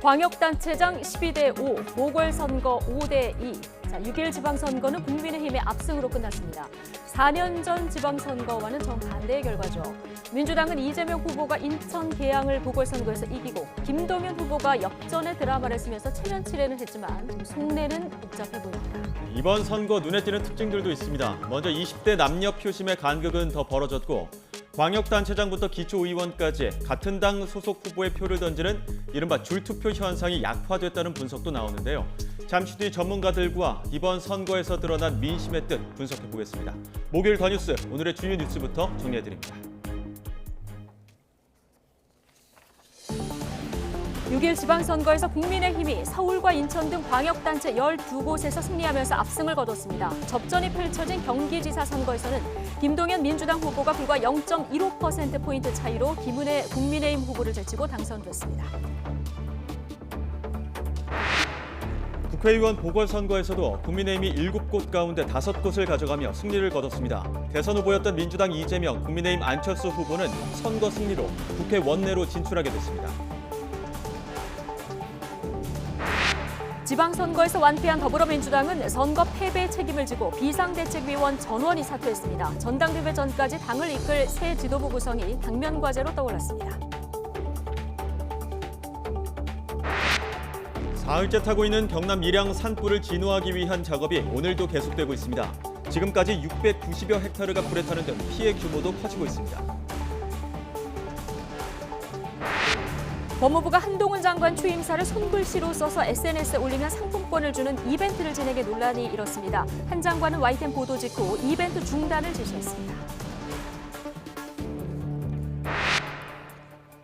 광역단체장 12대 5, 보궐선거 5대 2. 자, 6일 지방선거는 국민의힘의 압승으로 끝났습니다. 4년 전 지방선거와는 정반대의 결과죠. 민주당은 이재명 후보가 인천 계양을 보궐선거에서 이기고 김동연 후보가 역전의 드라마를 쓰면서 7연치레는 했지만 속내는 복잡해 보입니다. 이번 선거 눈에 띄는 특징들도 있습니다. 먼저 20대 남녀 표심의 간극은 더 벌어졌고 광역단체장부터 기초의원까지 같은 당 소속 후보의 표를 던지는 이른바 줄투표 현상이 약화됐다는 분석도 나오는데요. 잠시 뒤 전문가들과 이번 선거에서 드러난 민심의 뜻 분석해보겠습니다. 목요일 더 뉴스, 오늘의 주요 뉴스부터 정리해드립니다. 6일 지방선거에서 국민의힘이 서울과 인천 등 광역단체 12곳에서 승리하면서 압승을 거뒀습니다. 접전이 펼쳐진 경기지사 선거에서는 김동연 민주당 후보가 불과 0.15%포인트 차이로 김은혜 국민의힘 후보를 제치고 당선됐습니다. 국회의원 보궐선거에서도 국민의힘이 7곳 가운데 5곳을 가져가며 승리를 거뒀습니다. 대선 후보였던 민주당 이재명, 국민의힘 안철수 후보는 선거 승리로 국회 원내로 진출하게 됐습니다. 지방선거에서 완패한 더불어민주당은 선거 패배 책임을 지고 비상대책위원 전원이 사퇴했습니다. 전당대회 전까지 당을 이끌 새 지도부 구성이 당면 과제로 떠올랐습니다. 사흘째 타고 있는 경남 밀양 산불을 진화하기 위한 작업이 오늘도 계속되고 있습니다. 지금까지 690여 헥타르가 불에 타는 등 피해 규모도 커지고 있습니다. 법무부가 한동훈 장관 취임사를 손글씨로 써서 SNS에 올리면 상품권을 주는 이벤트를 진행해 논란이 일었습니다. 한 장관은 YTN 보도 직후 이벤트 중단을 지시했습니다.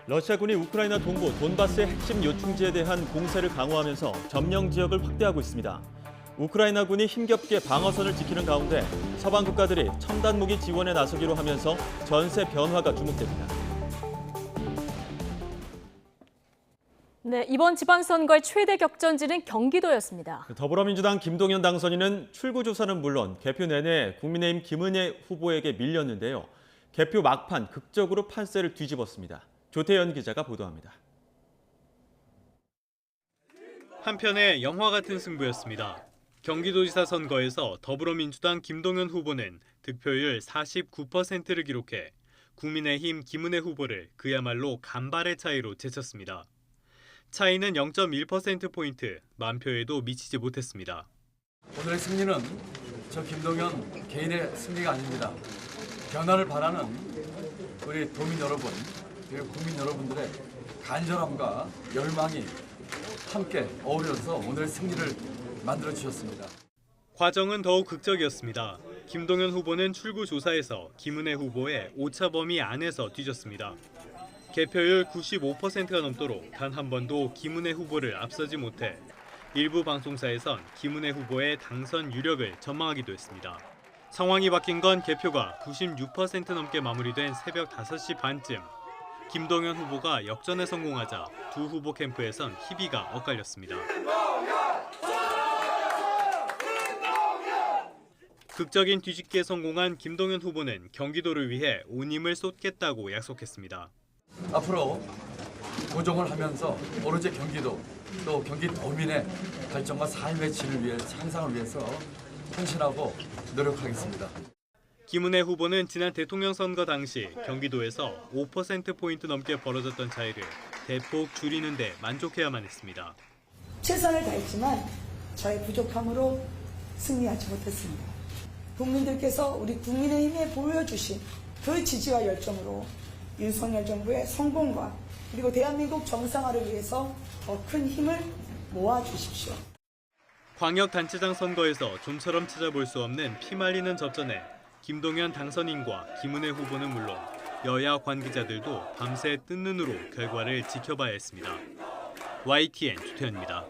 러시아군이 우크라이나 동부 돈바스의 핵심 요충지에 대한 공세를 강화하면서 점령 지역을 확대하고 있습니다. 우크라이나군이 힘겹게 방어선을 지키는 가운데 서방 국가들이 첨단 무기 지원에 나서기로 하면서 전세 변화가 주목됩니다. 네, 이번 지방선거의 최대 격전지는 경기도였습니다. 더불어민주당 김동연 당선인은 출구조사는 물론 개표 내내 국민의힘 김은혜 후보에게 밀렸는데요. 개표 막판 극적으로 판세를 뒤집었습니다. 조태연 기자가 보도합니다. 한편의 영화 같은 승부였습니다. 경기도지사 선거에서 더불어민주당 김동연 후보는 득표율 49%를 기록해 국민의힘 김은혜 후보를 그야말로 간발의 차이로 제쳤습니다. 차이는 0.1%포인트, 만표에도 미치지 못했습니다. 오늘의 승리는 저 김동연 개인의 승리가 아닙니다. 변화를 바라는 우리 도민 여러분, 그리고 국민 여러분들의 간절함과 열망이 함께 어우러서 오늘의 승리를 만들어주셨습니다. 과정은 더욱 극적이었습니다. 김동연 후보는 출구조사에서 김은혜 후보의 오차 범위 안에서 뒤졌습니다. 개표율 95%가 넘도록 단 한 번도 김은혜 후보를 앞서지 못해 일부 방송사에선 김은혜 후보의 당선 유력을 전망하기도 했습니다. 상황이 바뀐 건 개표가 96% 넘게 마무리된 새벽 5시 반쯤. 김동연 후보가 역전에 성공하자 두 후보 캠프에선 희비가 엇갈렸습니다. 극적인 뒤집기에 성공한 김동연 후보는 경기도를 위해 온 힘을 쏟겠다고 약속했습니다. 앞으로 고정을 하면서 오로지 경기도 또 경기도민의 발전과 삶의 질을 위해 향상을 위해서 헌신하고 노력하겠습니다. 김은혜 후보는 지난 대통령 선거 당시 경기도에서 5%포인트 넘게 벌어졌던 차이를 대폭 줄이는 데 만족해야만 했습니다. 최선을 다했지만 저의 부족함으로 승리하지 못했습니다. 국민들께서 우리 국민의힘에 보여주신 그 지지와 열정으로 윤석열 정부의 성공과 그리고 대한민국 정상화를 위해서 더 큰 힘을 모아주십시오. 광역단체장 선거에서 좀처럼 찾아볼 수 없는 피말리는 접전에 김동연 당선인과 김은혜 후보는 물론 여야 관계자들도 밤새 뜬 눈으로 결과를 지켜봐야 했습니다. YTN 조태현입니다.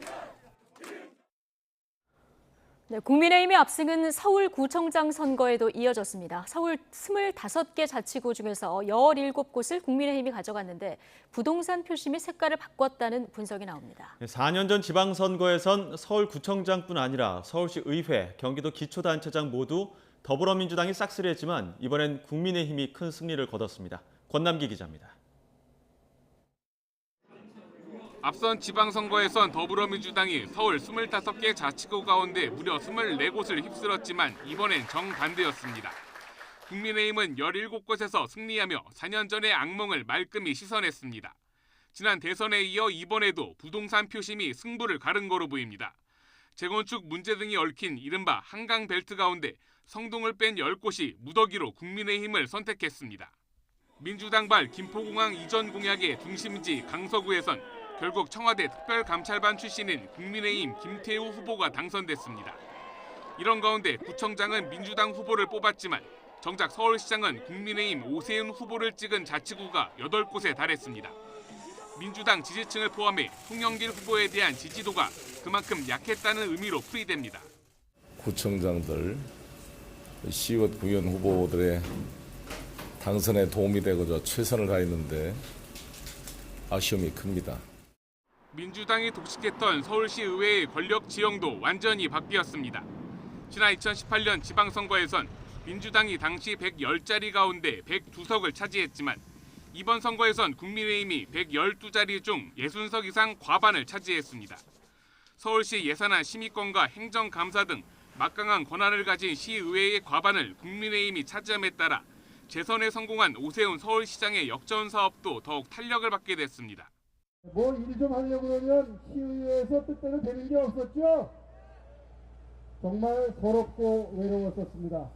네, 국민의힘의 압승은 서울구청장 선거에도 이어졌습니다. 서울 25개 자치구 중에서 17곳을 국민의힘이 가져갔는데 부동산 표심이 색깔을 바꿨다는 분석이 나옵니다. 4년 전 지방선거에선 서울구청장뿐 아니라 서울시 의회, 경기도 기초단체장 모두 더불어민주당이 싹쓸이했지만 이번엔 국민의힘이 큰 승리를 거뒀습니다. 권남기 기자입니다. 앞선 지방선거에선 더불어민주당이 서울 25개 자치구 가운데 무려 24곳을 휩쓸었지만 이번엔 정반대였습니다. 국민의힘은 17곳에서 승리하며 4년 전의 악몽을 말끔히 씻어냈습니다. 지난 대선에 이어 이번에도 부동산 표심이 승부를 가른 거로 보입니다. 재건축 문제 등이 얽힌 이른바 한강벨트 가운데 성동을 뺀 10곳이 무더기로 국민의힘을 선택했습니다. 민주당발 김포공항 이전 공약의 중심지 강서구에선 결국 청와대 특별감찰반 출신인 국민의힘 김태우 후보가 당선됐습니다. 이런 가운데 구청장은 민주당 후보를 뽑았지만 정작 서울시장은 국민의힘 오세훈 후보를 찍은 자치구가 8곳에 달했습니다. 민주당 지지층을 포함해 송영길 후보에 대한 지지도가 그만큼 약했다는 의미로 풀이됩니다. 구청장들, 시의원, 구의원 후보들의 당선에 도움이 되고자 최선을 다했는데 아쉬움이 큽니다. 민주당이 독식했던 서울시 의회의 권력 지형도 완전히 바뀌었습니다. 지난 2018년 지방선거에선 민주당이 당시 110자리 가운데 102석을 차지했지만 이번 선거에선 국민의힘이 112자리 중 60석 이상 과반을 차지했습니다. 서울시 예산안 심의권과 행정감사 등 막강한 권한을 가진 시의회의 과반을 국민의힘이 차지함에 따라 재선에 성공한 오세훈 서울시장의 역전 사업도 더욱 탄력을 받게 됐습니다. 뭐 일 좀 하려고 그러면 시의회에서 뜻대로 되는 게 없었죠? 정말 서럽고 외로웠었습니다.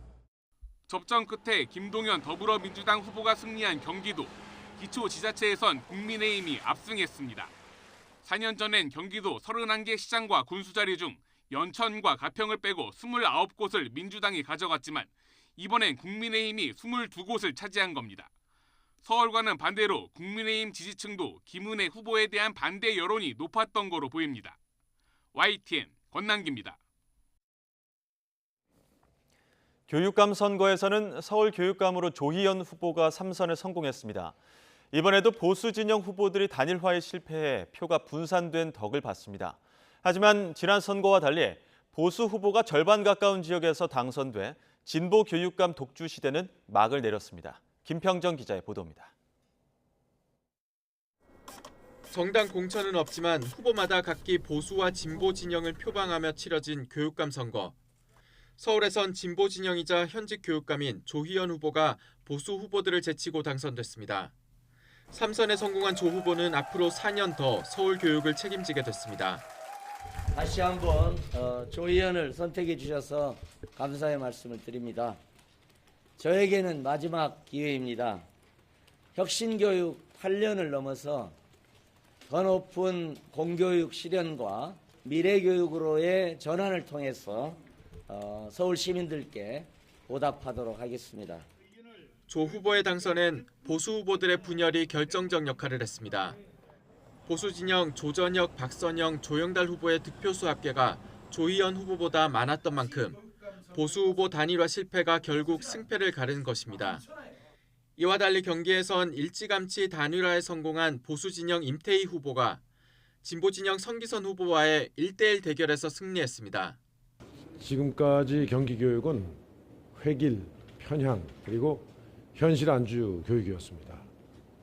접전 끝에 김동연 더불어민주당 후보가 승리한 경기도, 기초지자체에선 국민의힘이 압승했습니다. 4년 전엔 경기도 31개 시장과 군수자리 중 연천과 가평을 빼고 29곳을 민주당이 가져갔지만 이번엔 국민의힘이 22곳을 차지한 겁니다. 서울과는 반대로 국민의힘 지지층도 김은혜 후보에 대한 반대 여론이 높았던 거로 보입니다. YTN 권남기입니다. 교육감 선거에서는 서울교육감으로 조희연 후보가 3선에 성공했습니다. 이번에도 보수 진영 후보들이 단일화에 실패해 표가 분산된 덕을 봤습니다. 하지만 지난 선거와 달리 보수 후보가 절반 가까운 지역에서 당선돼 진보 교육감 독주 시대는 막을 내렸습니다. 김평정 기자의 보도입니다. 정당 공천은 없지만 후보마다 각기 보수와 진보 진영을 표방하며 치러진 교육감 선거. 서울에선 진보 진영이자 현직 교육감인 조희연 후보가 보수 후보들을 제치고 당선됐습니다. 3선에 성공한 조 후보는 앞으로 4년 더 서울 교육을 책임지게 됐습니다. 다시 한번 조희연을 선택해 주셔서 감사의 말씀을 드립니다. 저에게는 마지막 기회입니다. 혁신교육 8년을 넘어서 더 높은 공교육 실현과 미래교육으로의 전환을 통해서 서울 시민들께 보답하도록 하겠습니다. 조 후보의 당선엔 보수 후보들의 분열이 결정적 역할을 했습니다. 보수 진영 조전혁, 박선영, 조영달 후보의 득표수 합계가 조희연 후보보다 많았던 만큼 보수 후보 단일화 실패가 결국 승패를 가른 것입니다. 이와 달리 경기에선 일찌감치 단일화에 성공한 보수 진영 임태희 후보가 진보 진영 성기선 후보와의 1대1 대결에서 승리했습니다. 지금까지 경기교육은 획일, 편향, 그리고 현실 안주 교육이었습니다.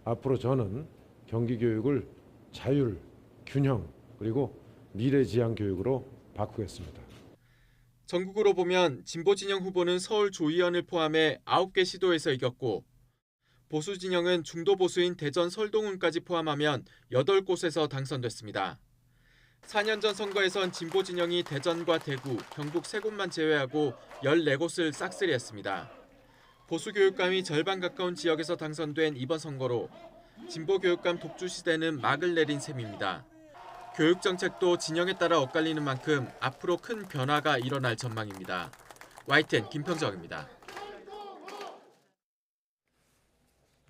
앞으로 저는 경기교육을 자율, 균형, 그리고 미래지향 교육으로 바꾸겠습니다. 전국으로 보면 진보 진영 후보는 서울 조희연을 포함해 9개 시도에서 이겼고 보수 진영은 중도 보수인 대전 설동훈까지 포함하면 8곳에서 당선됐습니다. 4년 전 선거에선 진보 진영이 대전과 대구, 경북 3곳만 제외하고 14곳을 싹쓸이했습니다. 보수 교육감이 절반 가까운 지역에서 당선된 이번 선거로 진보 교육감 독주 시대는 막을 내린 셈입니다. 교육 정책도 진영에 따라 엇갈리는 만큼 앞으로 큰 변화가 일어날 전망입니다. YTN 김평정입니다.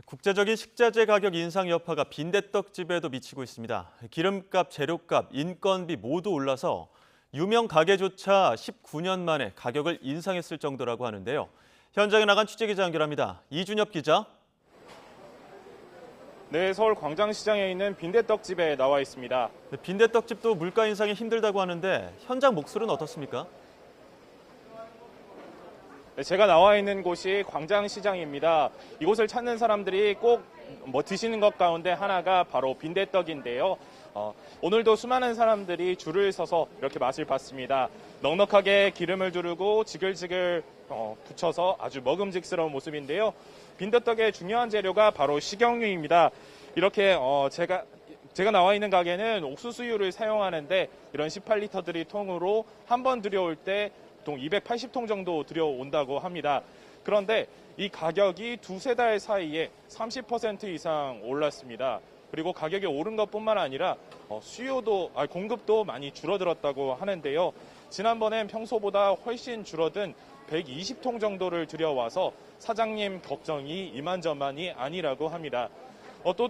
국제적인 식자재 가격 인상 여파가 빈대떡집에도 미치고 있습니다. 기름값, 재료값, 인건비 모두 올라서 유명 가게조차 19년 만에 가격을 인상했을 정도라고 하는데요. 현장에 나간 취재기자 연결합니다. 이준엽 기자. 네, 서울 광장시장에 있는 빈대떡집에 나와 있습니다. 빈대떡집도 물가 인상이 힘들다고 하는데 현장 목소리는 어떻습니까? 네, 제가 나와 있는 곳이 광장시장입니다. 이곳을 찾는 사람들이 꼭 드시는 것 가운데 하나가 바로 빈대떡인데요. 오늘도 수많은 사람들이 줄을 서서 이렇게 맛을 봤습니다. 넉넉하게 기름을 두르고 지글지글 붙여서 아주 먹음직스러운 모습인데요. 빈대떡의 중요한 재료가 바로 식용유입니다. 이렇게 제가 나와 있는 가게는 옥수수유를 사용하는데 이런 18리터들이 통으로 한 번 들여올 때 보통 280통 정도 들여온다고 합니다. 그런데 이 가격이 두세 달 사이에 30% 이상 올랐습니다. 그리고 가격이 오른 것뿐만 아니라 공급도 많이 줄어들었다고 하는데요. 지난번엔 평소보다 훨씬 줄어든 120통 정도를 들여와서 사장님 걱정이 이만저만이 아니라고 합니다. 또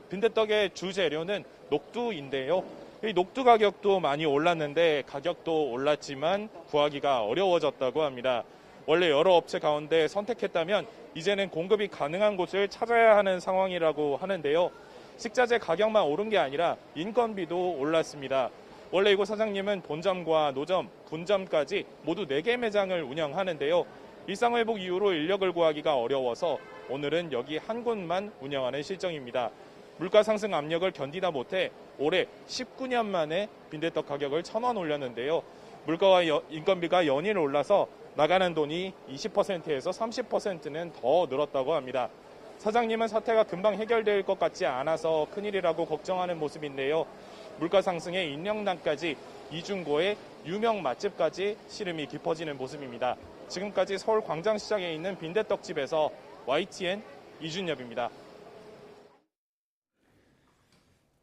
빈대떡의 주재료는 녹두인데요. 이 녹두 가격도 많이 올랐는데 가격도 올랐지만 구하기가 어려워졌다고 합니다. 원래 여러 업체 가운데 선택했다면 이제는 공급이 가능한 곳을 찾아야 하는 상황이라고 하는데요. 식자재 가격만 오른 게 아니라 인건비도 올랐습니다. 원래 이곳 사장님은 본점과 노점, 분점까지 모두 4개 매장을 운영하는데요. 일상회복 이후로 인력을 구하기가 어려워서 오늘은 여기 한 곳만 운영하는 실정입니다. 물가 상승 압력을 견디다 못해 올해 19년 만에 빈대떡 가격을 1,000원 올렸는데요. 물가와 인건비가 연일 올라서 나가는 돈이 20%에서 30%는 더 늘었다고 합니다. 사장님은 사태가 금방 해결될 것 같지 않아서 큰일이라고 걱정하는 모습인데요. 물가 상승에 인력난까지 이중고의 유명 맛집까지 시름이 깊어지는 모습입니다. 지금까지 서울 광장시장에 있는 빈대떡집에서 YTN 이준엽입니다.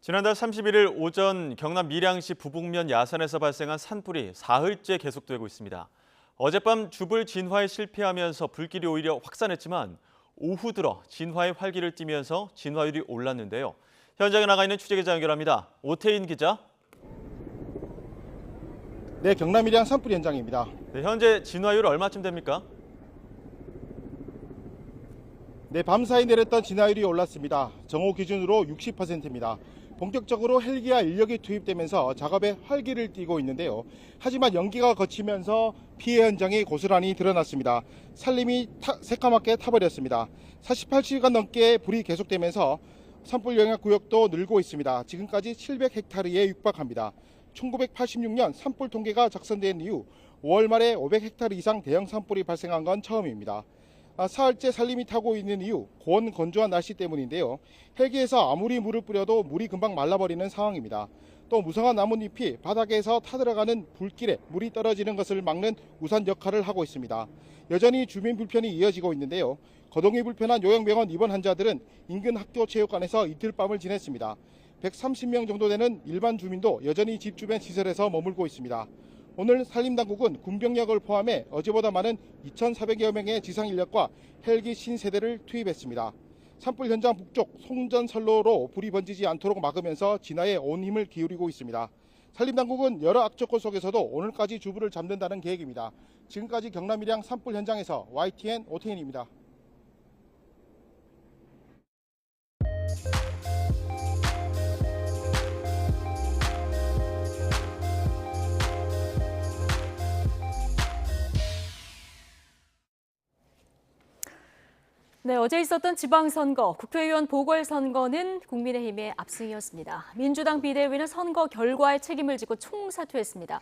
지난달 31일 오전 경남 밀양시 부북면 야산에서 발생한 산불이 사흘째 계속되고 있습니다. 어젯밤 주불 진화에 실패하면서 불길이 오히려 확산했지만 오후 들어 진화의 활기를 띠면서 진화율이 올랐는데요. 현장에 나가 있는 취재기자 연결합니다. 오태인 기자. 네, 경남 밀양 산불 현장입니다. 네, 현재 진화율 얼마쯤 됩니까? 네, 밤사이 내렸던 진화율이 올랐습니다. 정오 기준으로 60%입니다. 본격적으로 헬기와 인력이 투입되면서 작업에 활기를 띠고 있는데요. 하지만 연기가 거치면서 피해 현장이 고스란히 드러났습니다. 산림이 새까맣게 타버렸습니다. 48시간 넘게 불이 계속되면서 산불 영향 구역도 늘고 있습니다. 지금까지 700헥타르에 육박합니다. 1986년 산불 통계가 작성된 이후 5월 말에 500헥타르 이상 대형 산불이 발생한 건 처음입니다. 사흘째 산림이 타고 있는 이유, 고온 건조한 날씨 때문인데요. 헬기에서 아무리 물을 뿌려도 물이 금방 말라버리는 상황입니다. 또 무성한 나뭇잎이 바닥에서 타들어가는 불길에 물이 떨어지는 것을 막는 우산 역할을 하고 있습니다. 여전히 주민 불편이 이어지고 있는데요. 거동이 불편한 요양병원 입원 환자들은 인근 학교 체육관에서 이틀 밤을 지냈습니다. 130명 정도 되는 일반 주민도 여전히 집 주변 시설에서 머물고 있습니다. 오늘 산림당국은 군병력을 포함해 어제보다 많은 2,400여 명의 지상인력과 헬기 신세대를 투입했습니다. 산불 현장 북쪽 송전선로로 불이 번지지 않도록 막으면서 진화에 온 힘을 기울이고 있습니다. 산림당국은 여러 악조건 속에서도 오늘까지 주부를 잡는다는 계획입니다. 지금까지 경남 밀양 산불 현장에서 YTN 오태인입니다. 네, 어제 있었던 지방선거, 국회의원 보궐선거는 국민의힘의 압승이었습니다. 민주당 비대위는 선거 결과에 책임을 지고 총사퇴했습니다.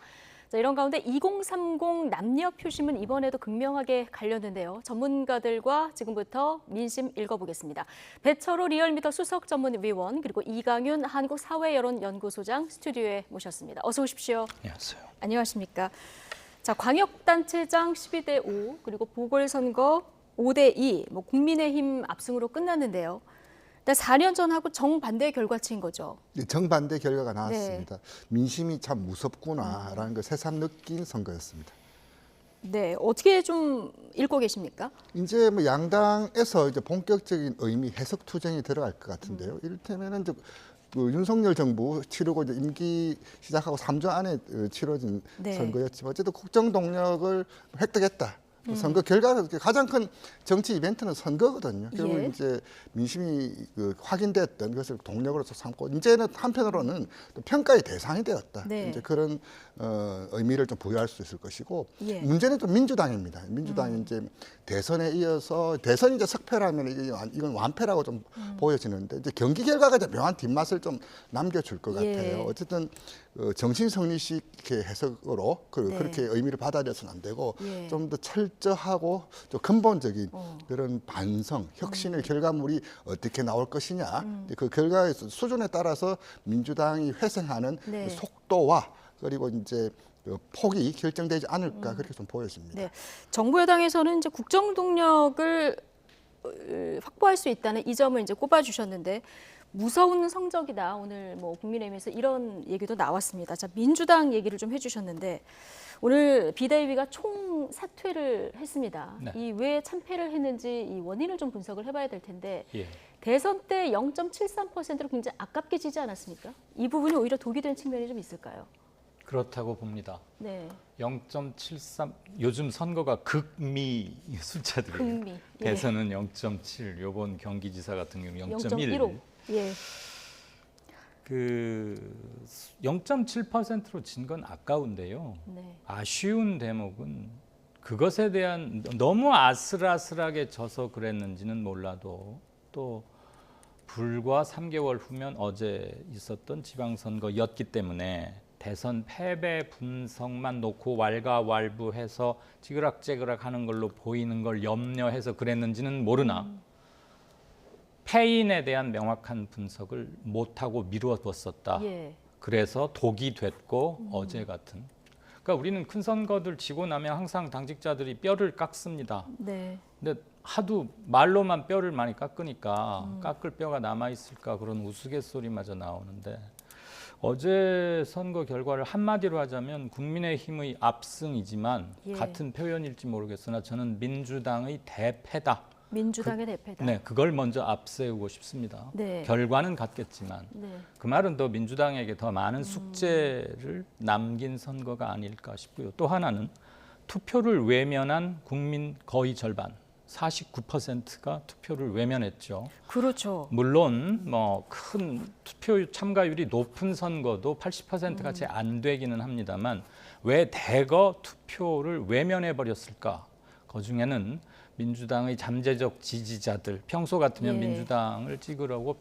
자, 이런 가운데 2030 남녀 표심은 이번에도 극명하게 갈렸는데요. 전문가들과 지금부터 민심 읽어보겠습니다. 배철호 리얼미터 수석 전문위원 그리고 이강윤 한국사회여론연구소장 스튜디오에 모셨습니다. 어서 오십시오. 안녕하세요. 안녕하십니까. 자, 광역단체장 12대5 그리고 보궐선거 5대2, 국민의힘 압승으로 끝났는데요. 4년 전하고 정반대의 결과치인 거죠. 네, 정반대 결과가 나왔습니다. 네. 민심이 참 무섭구나라는 걸 새삼 느낀 선거였습니다. 네, 어떻게 좀 읽고 계십니까? 이제 양당에서 이제 본격적인 의미, 해석 투쟁이 들어갈 것 같은데요. 이를테면은 윤석열 정부 치르고 이제 임기 시작하고 3주 안에 치러진 네. 선거였지만 어쨌든 국정 동력을 획득했다. 선거 결과가 가장 큰 정치 이벤트는 선거거든요. 결국 예. 이제 민심이 확인됐던 것을 동력으로서 삼고 이제는 한편으로는 또 평가의 대상이 되었다. 네. 이제 그런 의미를 좀 부여할 수 있을 것이고 예. 문제는 또 민주당입니다. 민주당이 이제 대선에 이어서 대선이 이제 석패라면 이건 완패라고 좀 보여지는데 이제 경기 결과가 이제 묘한 뒷맛을 좀 남겨줄 것 예. 같아요. 어쨌든 정신성리식 해석으로 네. 그렇게 의미를 받아들여서는 안 되고 예. 좀 더 철저하고 좀 근본적인 그런 반성, 혁신의 결과물이 어떻게 나올 것이냐 이제 그 결과의 수준에 따라서 민주당이 회생하는 네. 그 속도와 그리고 이제 그 폭이 결정되지 않을까 그렇게 좀 보여집니다. 네. 정부 여당에서는 이제 국정 동력을 확보할 수 있다는 이 점을 이제 꼽아주셨는데 무서운 성적이다. 오늘 뭐 국민의힘에서 이런 얘기도 나왔습니다. 자, 민주당 얘기를 좀 해주셨는데 오늘 비대위가 총 사퇴를 했습니다. 네. 이 왜 참패를 했는지 이 원인을 좀 분석을 해봐야 될 텐데 예. 대선 때 0.73%로 굉장히 아깝게 지지 않았습니까? 이 부분이 오히려 독이 된 측면이 좀 있을까요? 그렇다고 봅니다. 네. 0.73 요즘 선거가 극미 숫자들이에요. 극미. 예. 대선은 0.7, 요번 경기지사 같은 경우 0.1. 0.15. 예. 그 0.7%로 진 건 아까운데요. 네. 아쉬운 대목은 그것에 대한 너무 아슬아슬하게 져서 그랬는지는 몰라도 또 불과 3개월 후면 어제 있었던 지방선거였기 때문에 대선 패배 분석만 놓고 왈가왈부해서 찌그락찌그락 하는 걸로 보이는 걸 염려해서 그랬는지는 모르나 패인에 대한 명확한 분석을 못하고 미루었었다. 예. 그래서 독이 됐고 어제 같은. 그러니까 우리는 큰 선거들 지고 나면 항상 당직자들이 뼈를 깎습니다. 네. 근데 하도 말로만 뼈를 많이 깎으니까 깎을 뼈가 남아있을까 그런 우스갯소리마저 나오는데 어제 선거 결과를 한마디로 하자면 국민의힘의 압승이지만 예. 같은 표현일지 모르겠으나 저는 민주당의 대패다. 민주당의 대패다. 네, 그걸 먼저 앞세우고 싶습니다. 네. 결과는 같겠지만 네. 그 말은 더 민주당에게 더 많은 숙제를 남긴 선거가 아닐까 싶고요. 또 하나는 투표를 외면한 국민 거의 절반, 49%가 투표를 외면했죠. 그렇죠. 물론 뭐 큰 투표 참가율이 높은 선거도 80%가 채 안 되기는 합니다만 왜 대거 투표를 외면해 버렸을까? 그중에는 민주당의 잠재적 지지자들, 평소 같으면 예. 민주당을 찍으려고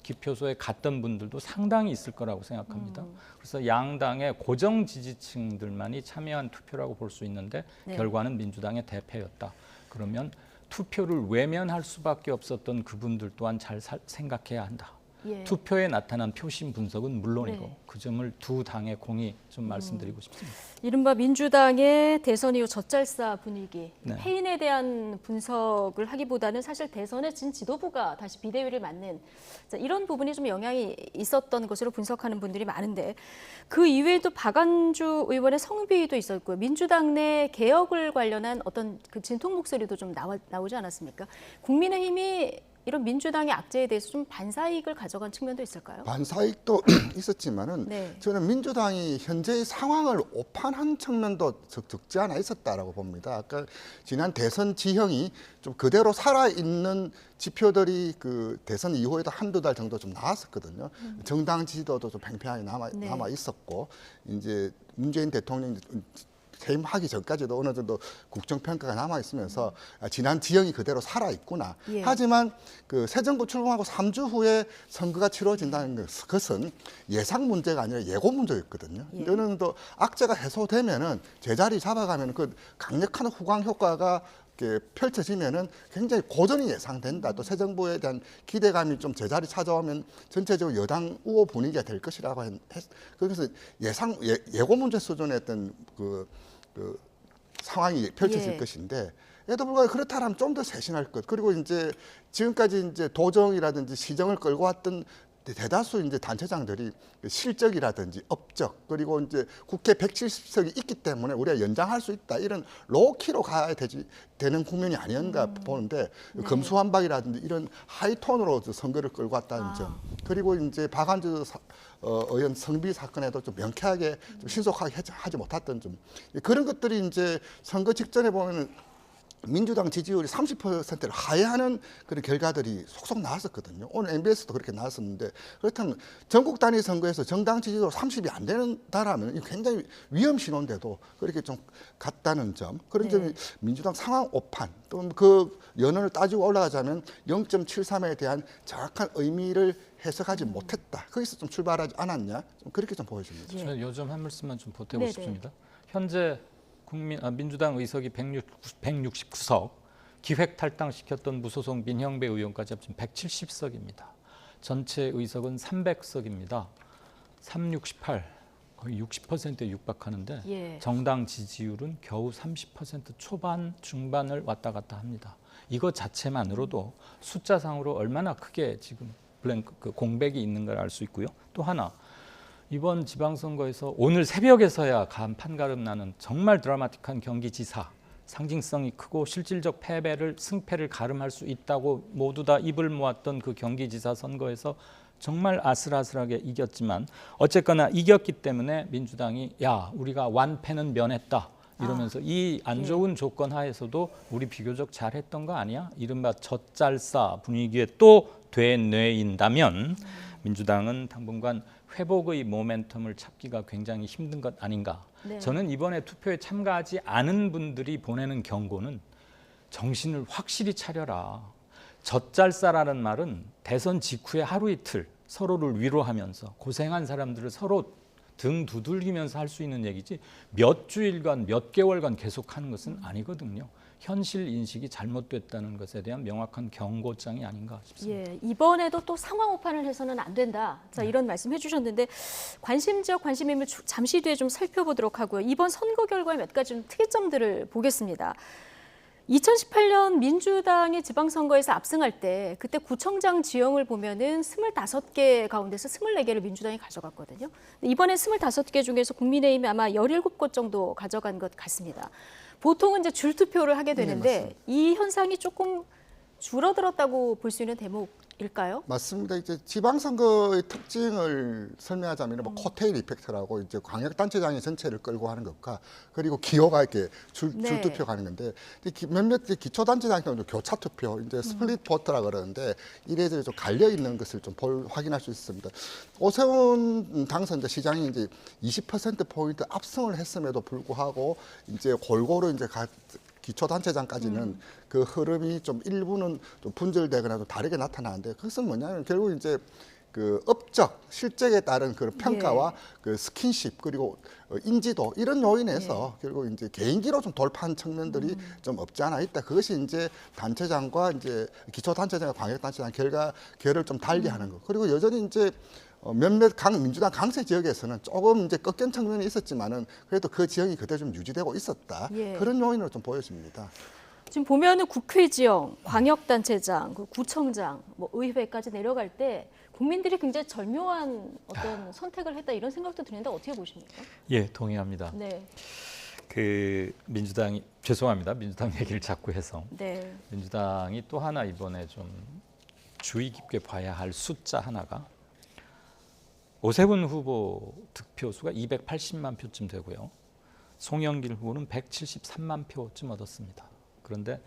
기표소에 갔던 분들도 상당히 있을 거라고 생각합니다. 그래서 양당의 고정 지지층들만이 참여한 투표라고 볼 수 있는데 네. 결과는 민주당의 대패였다. 그러면 투표를 외면할 수밖에 없었던 그분들 또한 잘 생각해야 한다. 예. 투표에 나타난 표심 분석은 물론이고 네. 그 점을 두 당의 공히 좀 말씀드리고 싶습니다. 이른바 민주당의 대선 이후 젖잘싸 분위기, 네. 패인에 대한 분석을 하기보다는 사실 대선에 진 지도부가 다시 비대위를 맡는 자, 이런 부분이 좀 영향이 있었던 것으로 분석하는 분들이 많은데 그 이외에도 박안주 의원의 성비도 있었고요. 민주당 내 개혁을 관련한 어떤 그 진통 목소리도 좀 나오지 않았습니까? 국민의힘이 이런 민주당의 악재에 대해서 좀 반사이익을 가져간 측면도 있을까요? 반사이익도 있었지만은 네. 저는 민주당이 현재의 상황을 오판한 측면도 적지 않아 있었다라고 봅니다. 아까 지난 대선 지형이 좀 그대로 살아있는 지표들이 그 대선 이후에도 한두 달 정도 좀 나왔었거든요. 정당 지지도도 좀 팽팽하게 남아 있었고 이제 문재인 대통령이 퇴임하기 전까지도 어느 정도 국정평가가 남아있으면서 지난 지형이 그대로 살아있구나. 예. 하지만 그 새 정부 출범하고 3주 후에 선거가 치러진다는 것은 예상 문제가 아니라 예고 문제였거든요. 예. 어느 정도 악재가 해소되면은 제자리 잡아가면 그 강력한 후광 효과가 이렇게 펼쳐지면은 굉장히 고전이 예상된다. 또 새 정부에 대한 기대감이 좀 제자리 찾아오면 전체적으로 여당 우호 분위기가 될 것이라고 그래서 예고 문제 수준의 어떤 그 상황이 펼쳐질 예. 것인데 에도 불구하고 그렇다면 좀 더 세신할 것. 그리고 이제 지금까지 이제 도정이라든지 시정을 끌고 왔던 대다수 이제 단체장들이 실적이라든지 업적 그리고 이제 국회 170석이 있기 때문에 우리가 연장할 수 있다 이런 로키로 가야 되는 국면이 아니었나 보는데 네. 검수완박이라든지 이런 하이톤으로 선거를 끌고 왔다는 점 그리고 이제 박안주 의원 성비 사건에도 좀 명쾌하게 좀 신속하게 하지 못했던 점 그런 것들이 이제 선거 직전에 보면은 민주당 지지율이 30%를 하회하는 그런 결과들이 속속 나왔었거든요. 오늘 MBS도 그렇게 나왔었는데 그렇다면 전국 단위 선거에서 정당 지지율 30이 안 된다라면 굉장히 위험 신호인데도 그렇게 좀 같다는 점, 그런 점이 민주당 상황 오판 또 그 연원을 따지고 올라가자면 0.73에 대한 정확한 의미를 해석하지 못했다. 거기서 좀 출발하지 않았냐? 좀 그렇게 좀 보여집니다. 저는 요즘 한 말씀만 좀 보태고 네네. 싶습니다. 현재 민주당 의석이 169석, 기획 탈당시켰던 무소속 민형배 의원까지 합치면 170석입니다. 전체 의석은 300석입니다. 368, 거의 60%에 육박하는데 예. 정당 지지율은 겨우 30% 초반, 중반을 왔다 갔다 합니다. 이거 자체만으로도 숫자상으로 얼마나 크게 지금 공백이 있는 걸 알 수 있고요. 또 하나, 이번 지방선거에서 오늘 새벽에서야 판가름 나는 정말 드라마틱한 경기지사, 상징성이 크고 실질적 승패를 가름할 수 있다고 모두 다 입을 모았던 그 경기지사 선거에서 정말 아슬아슬하게 이겼지만 어쨌거나 이겼기 때문에 민주당이 야, 우리가 완패는 면했다 이러면서 이 안 좋은 조건 하에서도 우리 비교적 잘했던 거 아니야? 이른바 젖잘싸 분위기에 또 되뇌인다면 민주당은 당분간 회복의 모멘텀을 찾기가 굉장히 힘든 것 아닌가. 네. 저는 이번에 투표에 참가하지 않은 분들이 보내는 경고는 정신을 확실히 차려라. 젖잘싸라는 말은 대선 직후에 하루 이틀 서로를 위로하면서 고생한 사람들을 서로 등 두들기면서 할 수 있는 얘기지 몇 주일간 몇 개월간 계속하는 것은 아니거든요. 현실 인식이 잘못됐다는 것에 대한 명확한 경고장이 아닌가 싶습니다. 예, 이번에도 또 상황 오판을 해서는 안 된다. 자, 이런 말씀 해주셨는데 관심 지역, 관심 인물 잠시 뒤에 좀 살펴보도록 하고요. 이번 선거 결과의 몇 가지 좀 특이점들을 보겠습니다. 2018년 민주당이 지방선거에서 압승할 때 그때 구청장 지형을 보면은 25개 가운데서 24개를 민주당이 가져갔거든요. 이번에 25개 중에서 국민의힘이 아마 17곳 정도 가져간 것 같습니다. 보통은 이제 줄투표를 하게 되는데 이 현상이 조금 줄어들었다고 볼 수 있는 대목일까요? 맞습니다. 이제 지방선거의 특징을 설명하자면 뭐 코테일 이펙트라고 이제 광역단체장이 전체를 끌고 하는 것과 그리고 기호가 이렇게 줄투표 가는 건데 몇몇 기초단체장 경우도 교차투표, 이제 스플릿 보트라 그러는데 이래저래 좀 갈려 있는 것을 좀 확인할 수 있습니다. 오세훈 당선자 시장이 이제 20% 포인트 압승을 했음에도 불구하고 이제 골고루 이제 기초단체장까지는 그 흐름이 좀 일부는 좀 분절되거나 좀 다르게 나타나는데 그것은 뭐냐면 결국 이제 그 업적, 실적에 따른 그런 평가와 그 스킨십 그리고 인지도 이런 요인에서 결국 이제 개인기로 좀 돌파한 측면들이 좀 없지 않아 있다. 그것이 이제 단체장과 이제 기초단체장과 광역단체장 결을 좀 달리하는 것. 그리고 여전히 이제 몇몇 민주당 강세 지역에서는 조금 이제 꺾인 측면이 있었지만은 그래도 그 지형이 그대로 좀 유지되고 있었다. 그런 요인으로 좀 보여집니다. 지금 보면은 국회 지역, 광역단체장, 구청장, 뭐 의회까지 내려갈 때 국민들이 굉장히 절묘한 어떤 선택을 했다 이런 생각도 드는데 어떻게 보십니까? 예, 동의합니다. 네. 그 민주당이 죄송합니다. 민주당 얘기를 자꾸 해서 네. 민주당이 또 하나 이번에 좀 주의 깊게 봐야 할 숫자 하나가 오세훈 후보 득표수가 280만 표쯤 되고요. 송영길 후보는 173만 표쯤 얻었습니다. 그런데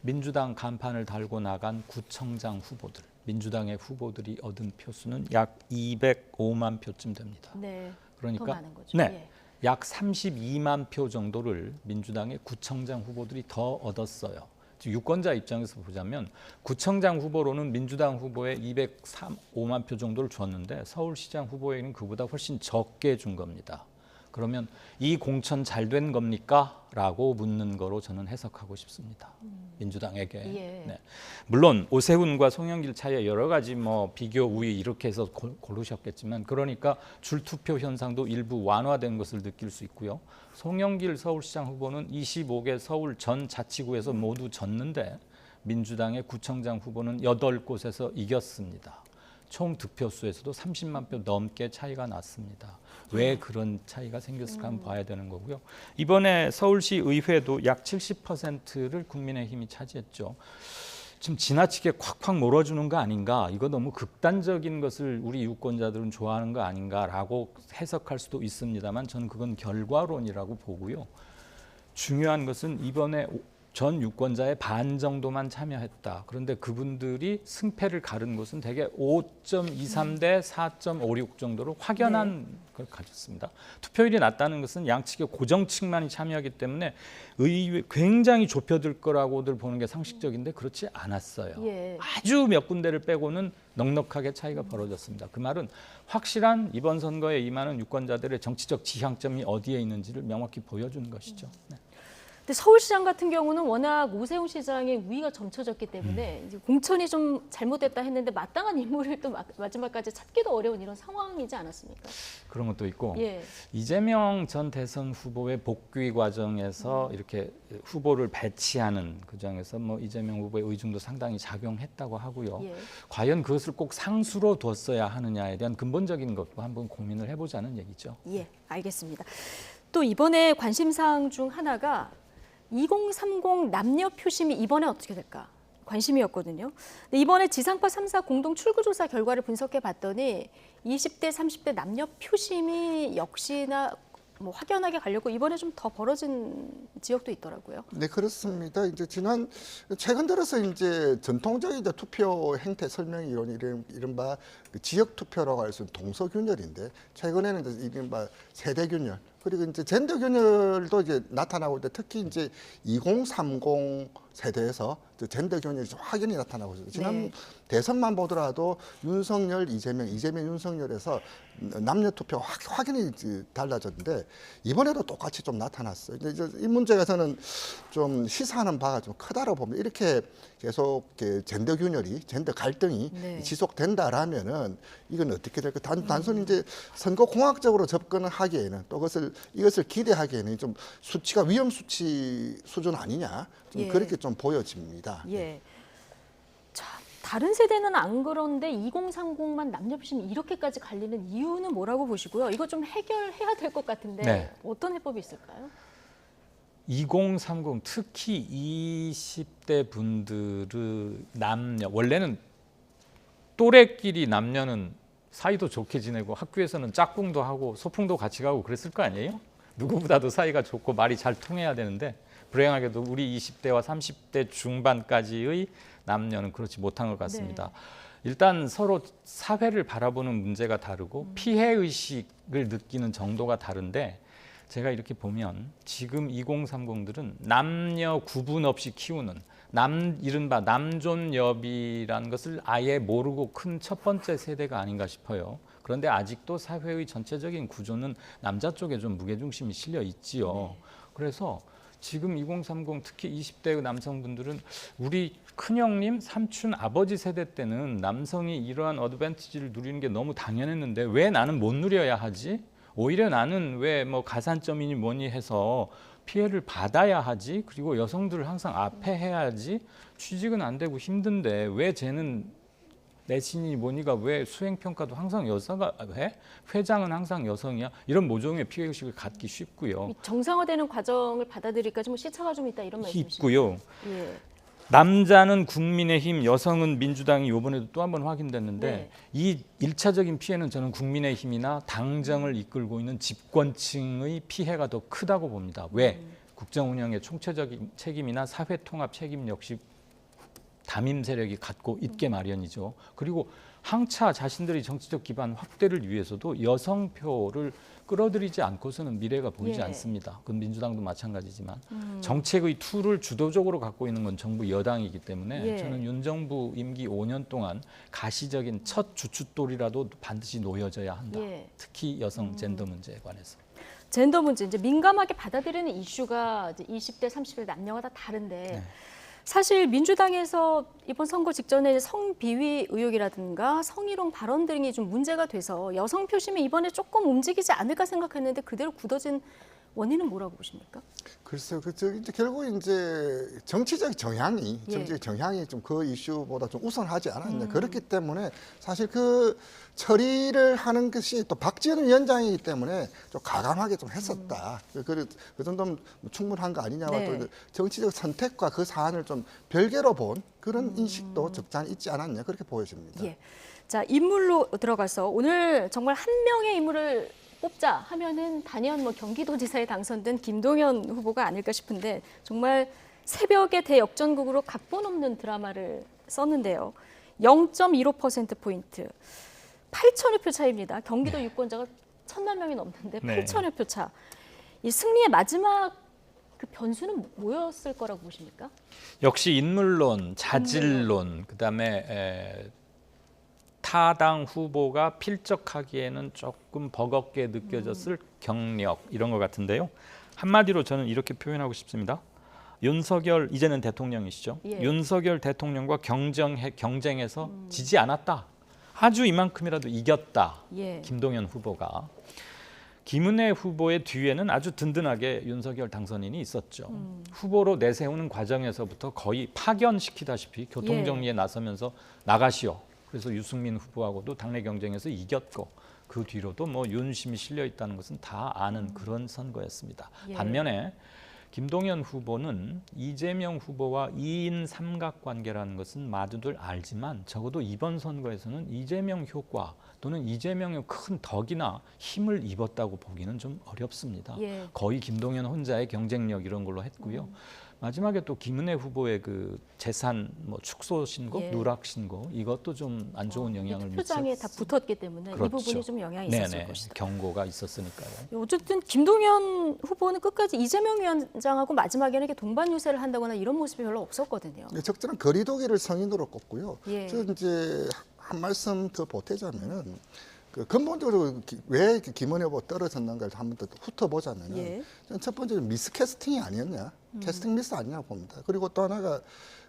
민주당 간판을 달고 나간 구청장 후보들, 민주당의 후보들이 얻은 표수는 약 205만 표쯤 됩니다. 네, 그러니까 더 많은 거죠. 네, 약 32만 표 정도를 민주당의 구청장 후보들이 더 얻었어요. 유권자 입장에서 보자면 구청장 후보로는 민주당 후보에 205만 표 정도를 줬는데 서울시장 후보에는 그보다 훨씬 적게 준 겁니다. 그러면 이 공천 잘 된 겁니까? 라고 묻는 거로 저는 해석하고 싶습니다. 민주당에게. 네. 물론 오세훈과 송영길 차이에 여러 가지 뭐 비교 우위 이렇게 해서 고르셨겠지만 그러니까 줄투표 현상도 일부 완화된 것을 느낄 수 있고요. 송영길 서울시장 후보는 25개 서울 전 자치구에서 모두 졌는데 민주당의 구청장 후보는 8곳에서 이겼습니다. 총 득표수에서도 30만 표 넘게 차이가 났습니다. 왜 그런 차이가 생겼을까 한번 봐야 되는 거고요. 이번에 서울시 의회도 약 70%를 국민의힘이 차지했죠. 지금 지나치게 콱콱 몰아주는 거 아닌가, 이거 너무 극단적인 것을 우리 유권자들은 좋아하는 거 아닌가라고 해석할 수도 있습니다만 저는 그건 결과론이라고 보고요. 중요한 것은 이번에 전 유권자의 반 정도만 참여했다. 그런데 그분들이 승패를 가른 곳은 대개 5.23 대 4.56 정도로 확연한 걸 가졌습니다. 투표율이 낮다는 것은 양측의 고정층만이 참여하기 때문에 의외 굉장히 좁혀들 거라고들 보는 게 상식적인데 그렇지 않았어요. 예. 아주 몇 군데를 빼고는 넉넉하게 차이가 벌어졌습니다. 그 말은 확실한 이번 선거에 임하는 유권자들의 정치적 지향점이 어디에 있는지를 명확히 보여주는 것이죠. 네. 근데 서울시장 같은 경우는 워낙 오세훈 시장의 우위가 점쳐졌기 때문에 이제 공천이 좀 잘못됐다 했는데 마땅한 인물을 또 마지막까지 찾기도 어려운 이런 상황이지 않았습니까? 그런 것도 있고 예. 이재명 전 대선 후보의 복귀 과정에서 이렇게 후보를 배치하는 과정에서 뭐 이재명 후보의 의중도 상당히 작용했다고 하고요. 예. 과연 그것을 꼭 상수로 뒀어야 하느냐에 대한 근본적인 것도 한번 고민을 해보자는 얘기죠. 예, 알겠습니다. 또 이번에 관심사항 중 하나가 2030 남녀 표심이 이번에 어떻게 될까 관심이었거든요. 근데 이번에 지상파 3사 공동 출구조사 결과를 분석해 봤더니 20대, 30대 남녀 표심이 역시나 뭐 확연하게 갈렸고 이번에 좀 더 벌어진 지역도 있더라고요. 네, 그렇습니다. 이제 최근 들어서 이제 전통적인 이제 투표 행태 설명 이른바 그 지역 투표라고 할 수 있는 동서균열인데 최근에는 이제 이른바 세대균열 그리고 이제 젠더 균열도 이제 나타나고 있는데 특히 이제 2030 세대에서 젠더 균열이 좀 확연히 나타나고 있어요. 지난 대선만 보더라도 윤석열, 이재명, 윤석열에서 남녀 투표가 확연히 달라졌는데 이번에도 똑같이 좀 나타났어요. 이제 이 문제에서는 좀 시사하는 바가 좀 크다고 봅니다. 이렇게 계속 젠더 균열이, 젠더 갈등이 지속된다라면은 이건 어떻게 될까? 단순히 이제 선거 공학적으로 접근을 하기에는 또 이것을 기대하기에는 좀 수치가 위험 수치 수준 아니냐? 좀 그렇게 좀 보여집니다. 예. 자, 다른 세대는 안 그런데 2030만 남녀 표심이 이렇게까지 갈리는 이유는 뭐라고 보시고요? 이거 좀 해결해야 될 것 같은데 네. 어떤 해법이 있을까요? 2030 특히 20대 분들의 남녀 원래는 또래끼리 남녀는 사이도 좋게 지내고 학교에서는 짝꿍도 하고 소풍도 같이 가고 그랬을 거 아니에요? 누구보다도 사이가 좋고 말이 잘 통해야 되는데 불행하게도 우리 20대와 30대 중반까지의 남녀는 그렇지 못한 것 같습니다. 일단 서로 사회를 바라보는 문제가 다르고 피해의식을 느끼는 정도가 다른데 제가 이렇게 보면 지금 2030들은 남녀 구분 없이 키우는 이른바 남존여비라는 것을 아예 모르고 큰 첫 번째 세대가 아닌가 싶어요. 그런데 아직도 사회의 전체적인 구조는 남자 쪽에 좀 무게중심이 실려 있지요. 그래서 지금 2030 특히 20대 남성분들은 우리 큰형님, 삼촌, 아버지 세대 때는 남성이 이러한 어드밴티지를 누리는 게 너무 당연했는데 왜 나는 못 누려야 하지? 오히려 나는 왜 뭐 가산점이니 뭐니 해서 피해를 받아야 하지? 그리고 여성들을 항상 앞에 해야지? 취직은 안 되고 힘든데 왜 쟤는 내신이 뭐니가 왜 수행평가도 항상 여자가 해? 회장은 항상 여성이야? 이런 모종의 피해의식을 갖기 쉽고요. 정상화되는 과정을 받아들일까지 뭐 시차가 좀 있다 이런 말씀이시죠? 있고요. 예. 남자는 국민의힘, 여성은 민주당이 이번에도 또 한 번 확인됐는데 이 1차적인 피해는 저는 국민의힘이나 당정을 이끌고 있는 집권층의 피해가 더 크다고 봅니다. 왜? 국정 운영의 총체적인 책임이나 사회 통합 책임 역시 담임 세력이 갖고 있게 마련이죠. 그리고 항차 자신들의 정치적 기반 확대를 위해서도 여성표를 끌어들이지 않고서는 미래가 보이지 않습니다. 그건 민주당도 마찬가지지만 정책의 툴을 주도적으로 갖고 있는 건 정부 여당이기 때문에 저는 윤 정부 임기 5년 동안 가시적인 첫 주춧돌이라도 반드시 놓여져야 한다. 특히 여성 젠더 문제에 관해서. 젠더 문제 이제 민감하게 받아들이는 이슈가 이제 20대, 30대 남녀가 다 다른데 사실 민주당에서 이번 선거 직전에 성비위 의혹이라든가 성희롱 발언 등이 좀 문제가 돼서 여성 표심이 이번에 조금 움직이지 않을까 생각했는데 그대로 굳어진 원인은 뭐라고 보십니까? 글쎄요, 이제 결국 이제 정치적 정향이 좀 그 이슈보다 좀 우선하지 않았냐. 그렇기 때문에 사실 그 처리를 하는 것이 또 박지원 위원장이기 때문에 좀 가감하게 좀 했었다. 그 정도면 충분한 거 아니냐와 또 정치적 선택과 그 사안을 좀 별개로 본 그런 인식도 적잖이 있지 않았냐 그렇게 보여집니다. 자, 인물로 들어가서 오늘 정말 한 명의 인물을 뽑자 하면은 단연 뭐 경기도지사에 당선된 김동연 후보가 아닐까 싶은데 정말 새벽에 대역전극으로 각본 없는 드라마를 썼는데요. 0.15%포인트, 8천여 표 차이입니다. 경기도 유권자가 1,000만 명이 넘는데 8천여 표 차. 이 승리의 마지막 그 변수는 뭐였을 거라고 보십니까? 역시 인물론, 자질론, 그다음에 타당 후보가 필적하기에는 조금 버겁게 느껴졌을 경력 이런 것 같은데요. 한마디로 저는 이렇게 표현하고 싶습니다. 윤석열 이제는 대통령이시죠. 예. 윤석열 대통령과 경쟁해서 지지 않았다. 아주 이만큼이라도 이겼다. 예. 김동연 후보가. 김은혜 후보의 뒤에는 아주 든든하게 윤석열 당선인이 있었죠. 후보로 내세우는 과정에서부터 거의 파견시키다시피 교통정리에 나서면서 나가시오. 그래서 유승민 후보하고도 당내 경쟁에서 이겼고 그 뒤로도 뭐 윤심이 실려 있다는 것은 다 아는 그런 선거였습니다. 예. 반면에 김동연 후보는 이재명 후보와 2인 삼각관계라는 것은 모두들 알지만 적어도 이번 선거에서는 이재명 효과 또는 이재명의 큰 덕이나 힘을 입었다고 보기는 좀 어렵습니다. 예. 거의 김동연 혼자의 경쟁력 이런 걸로 했고요. 마지막에 또 김은혜 후보의 그 재산 뭐 축소 신고, 예. 누락 신고 이것도 좀 안 좋은 영향을 투표장에 다 붙었기 때문에 그렇죠. 이 부분이 좀 영향이 있었을 네네, 것이다. 경고가 있었으니까요. 어쨌든 김동연 후보는 끝까지 이재명 위원장하고 마지막에는 이렇게 동반 유세를 한다거나 이런 모습이 별로 없었거든요. 적절한 거리두기를 성인으로 꼽고요. 예. 저 이제 한 말씀 더 보태자면은 그 근본적으로 왜 김은혜 후보 떨어졌는가를 한번 더 훑어보자면은 예. 저는 첫 번째로 미스캐스팅이 아니었냐, 캐스팅 미스 아니냐고 봅니다. 그리고 또 하나가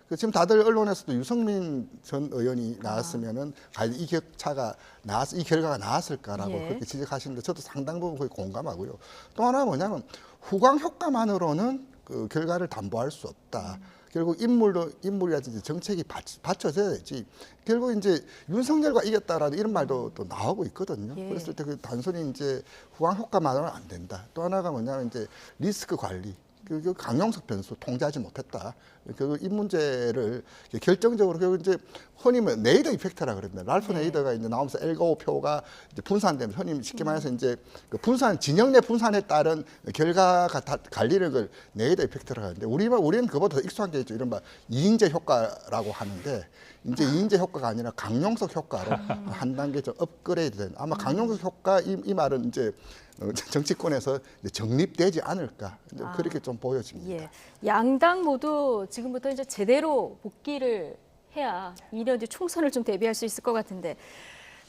그 지금 다들 언론에서도 유승민 전 의원이 나왔으면은 과연 이 이 결과가 나왔을까라고 예. 그렇게 지적하시는데 저도 상당 부분 거의 공감하고요. 또 하나 뭐냐면 후광 효과만으로는 그 결과를 담보할 수 없다. 결국 인물이라든지 정책이 받쳐져야 되지. 결국 이제 윤석열과 이겼다라는 이런 말도 또 나오고 있거든요. 예. 그랬을 때 그 단순히 이제 후광 효과만으로는 안 된다. 또 하나가 뭐냐면 이제 리스크 관리. 그 강용석 변수 통제하지 못했다. 이 문제를 결정적으로 결국 이제 흔히 뭐 네이더 이펙트라 그럽니다. 랄프 네이더가 이제 나오면서 엘고 표가 이제 분산되면서 흔히 쉽게 말해서 이제 그 진영 내 분산에 따른 결과가 다 갈리는 걸 네이더 이펙트라고 하는데 우리는 그보다 더 익숙한 게 있죠. 이른바 이인제 효과라고 하는데 이제 이인제 효과가 아니라 강용석 효과로 한 단계 좀 업그레이드된 아마 강용석 효과 이 말은 이제 정치권에서 이제 정립되지 않을까 그렇게 좀 보여집니다. 예. 양당 모두 지금부터 이제 제대로 복귀를 해야 2년 뒤 총선을 좀 대비할 수 있을 것 같은데,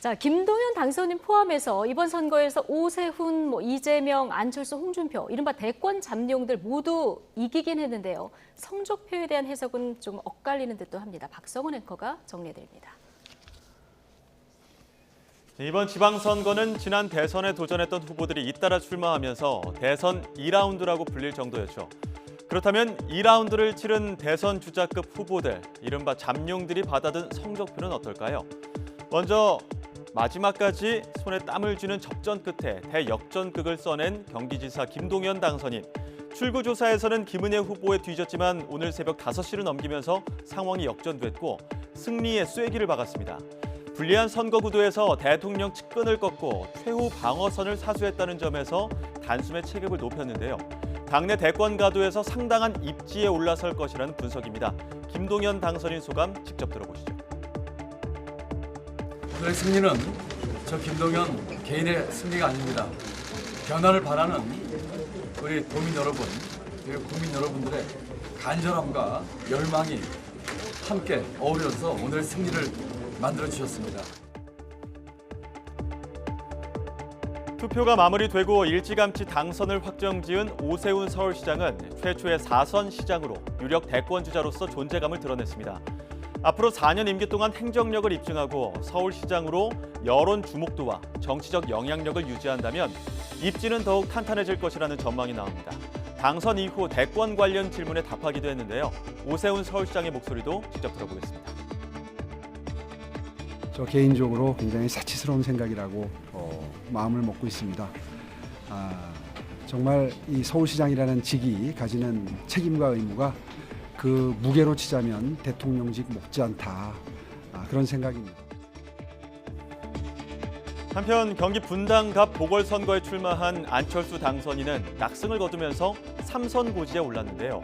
자 김동연 당선인 포함해서 이번 선거에서 오세훈, 이재명, 안철수, 홍준표 이른바 대권 잠룡들 모두 이기긴 했는데요. 성적표에 대한 해석은 좀 엇갈리는 듯도 합니다. 박성원 앵커가 정리해드립니다. 이번 지방선거는 지난 대선에 도전했던 후보들이 잇따라 출마하면서 대선 2라운드라고 불릴 정도였죠. 그렇다면 2라운드를 치른 대선 주자급 후보들, 이른바 잠룡들이 받아든 성적표는 어떨까요? 먼저 마지막까지 손에 땀을 쥐는 접전 끝에 대역전극을 써낸 경기지사 김동연 당선인. 출구조사에서는 김은혜 후보에 뒤졌지만 오늘 새벽 5시를 넘기면서 상황이 역전됐고 승리의 쐐기를 박았습니다. 불리한 선거 구도에서 대통령 측근을 꺾고 최후 방어선을 사수했다는 점에서 단숨에 체급을 높였는데요. 당내 대권 가도에서 상당한 입지에 올라설 것이라는 분석입니다. 김동연 당선인 소감 직접 들어보시죠. 오늘의 승리는 저 김동연 개인의 승리가 아닙니다. 변화를 바라는 우리 도민 여러분, 그리고 국민 여러분들의 간절함과 열망이 함께 어우러져서 오늘의 승리를 만들어주셨습니다. 투표가 마무리되고 일찌감치 당선을 확정지은 오세훈 서울시장은 최초의 4선 시장으로 유력 대권주자로서 존재감을 드러냈습니다. 앞으로 4년 임기 동안 행정력을 입증하고 서울시장으로 여론 주목도와 정치적 영향력을 유지한다면 입지는 더욱 탄탄해질 것이라는 전망이 나옵니다. 당선 이후 대권 관련 질문에 답하기도 했는데요. 오세훈 서울시장의 목소리도 직접 들어보겠습니다. 저 개인적으로 굉장히 사치스러운 생각이라고 마음을 먹고 있습니다. 정말 이 서울시장이라는 직이 가지는 책임과 의무가 그 무게로 치자면 대통령직 못지않다, 그런 생각입니다. 한편 경기 분당갑 보궐선거에 출마한 안철수 당선인은 낙승을 거두면서 3선 고지에 올랐는데요.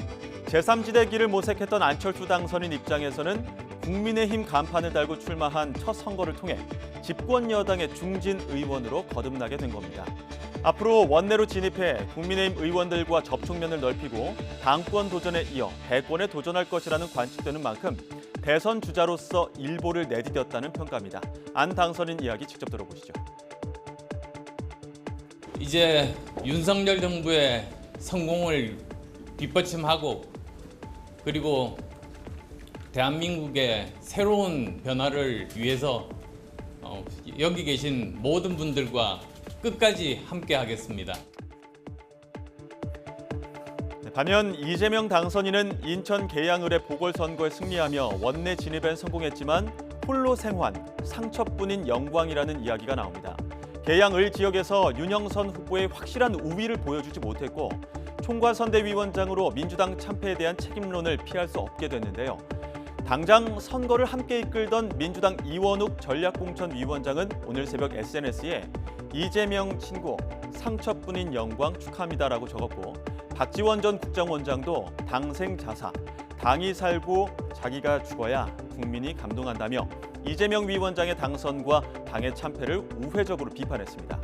제3지대 길을 모색했던 안철수 당선인 입장에서는 국민의힘 간판을 달고 출마한 첫 선거를 통해 집권 여당의 중진 의원으로 거듭나게 된 겁니다. 앞으로 원내로 진입해 국민의힘 의원들과 접촉면을 넓히고 당권 도전에 이어 대권에 도전할 것이라는 관측되는 만큼 대선 주자로서 일보를 내디뎠다는 평가입니다. 안 당선인 이야기 직접 들어보시죠. 이제 윤석열 정부의 성공을 뒷받침하고 그리고 대한민국의 새로운 변화를 위해서 여기 계신 모든 분들과 끝까지 함께 하겠습니다. 반면 이재명 당선인은 인천 계양을의 보궐선거에 승리하며 원내 진입엔 성공했지만 홀로 생환, 상처뿐인 영광이라는 이야기가 나옵니다. 계양을 지역에서 윤영선 후보의 확실한 우위를 보여주지 못했고 총괄선대위원장으로 민주당 참패에 대한 책임론을 피할 수 없게 됐는데요. 당장 선거를 함께 이끌던 민주당 이원욱 전략공천위원장은 오늘 새벽 SNS에 이재명 친구 상처뿐인 영광 축하합니다라고 적었고 박지원 전 국정원장도 당생 자사, 당이 살고 자기가 죽어야 국민이 감동한다며 이재명 위원장의 당선과 당의 참패를 우회적으로 비판했습니다.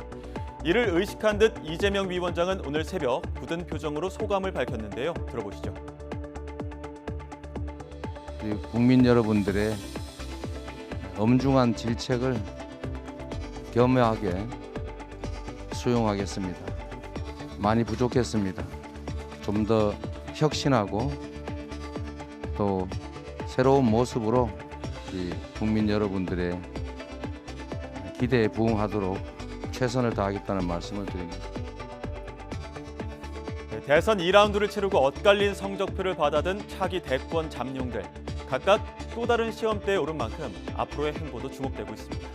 이를 의식한 듯 이재명 위원장은 오늘 새벽 굳은 표정으로 소감을 밝혔는데요. 들어보시죠. 국민 여러분들의 엄중한 질책을 겸허하게 수용하겠습니다. 많이 부족했습니다. 좀 더 혁신하고 또 새로운 모습으로 국민 여러분들의 기대에 부응하도록 최선을 다하겠다는 말씀을 드립니다. 대선 2라운드를 치르고 엇갈린 성적표를 받아든 차기 대권 잠룡들. 각각 또 다른 시험대에 오른 만큼 앞으로의 행보도 주목되고 있습니다.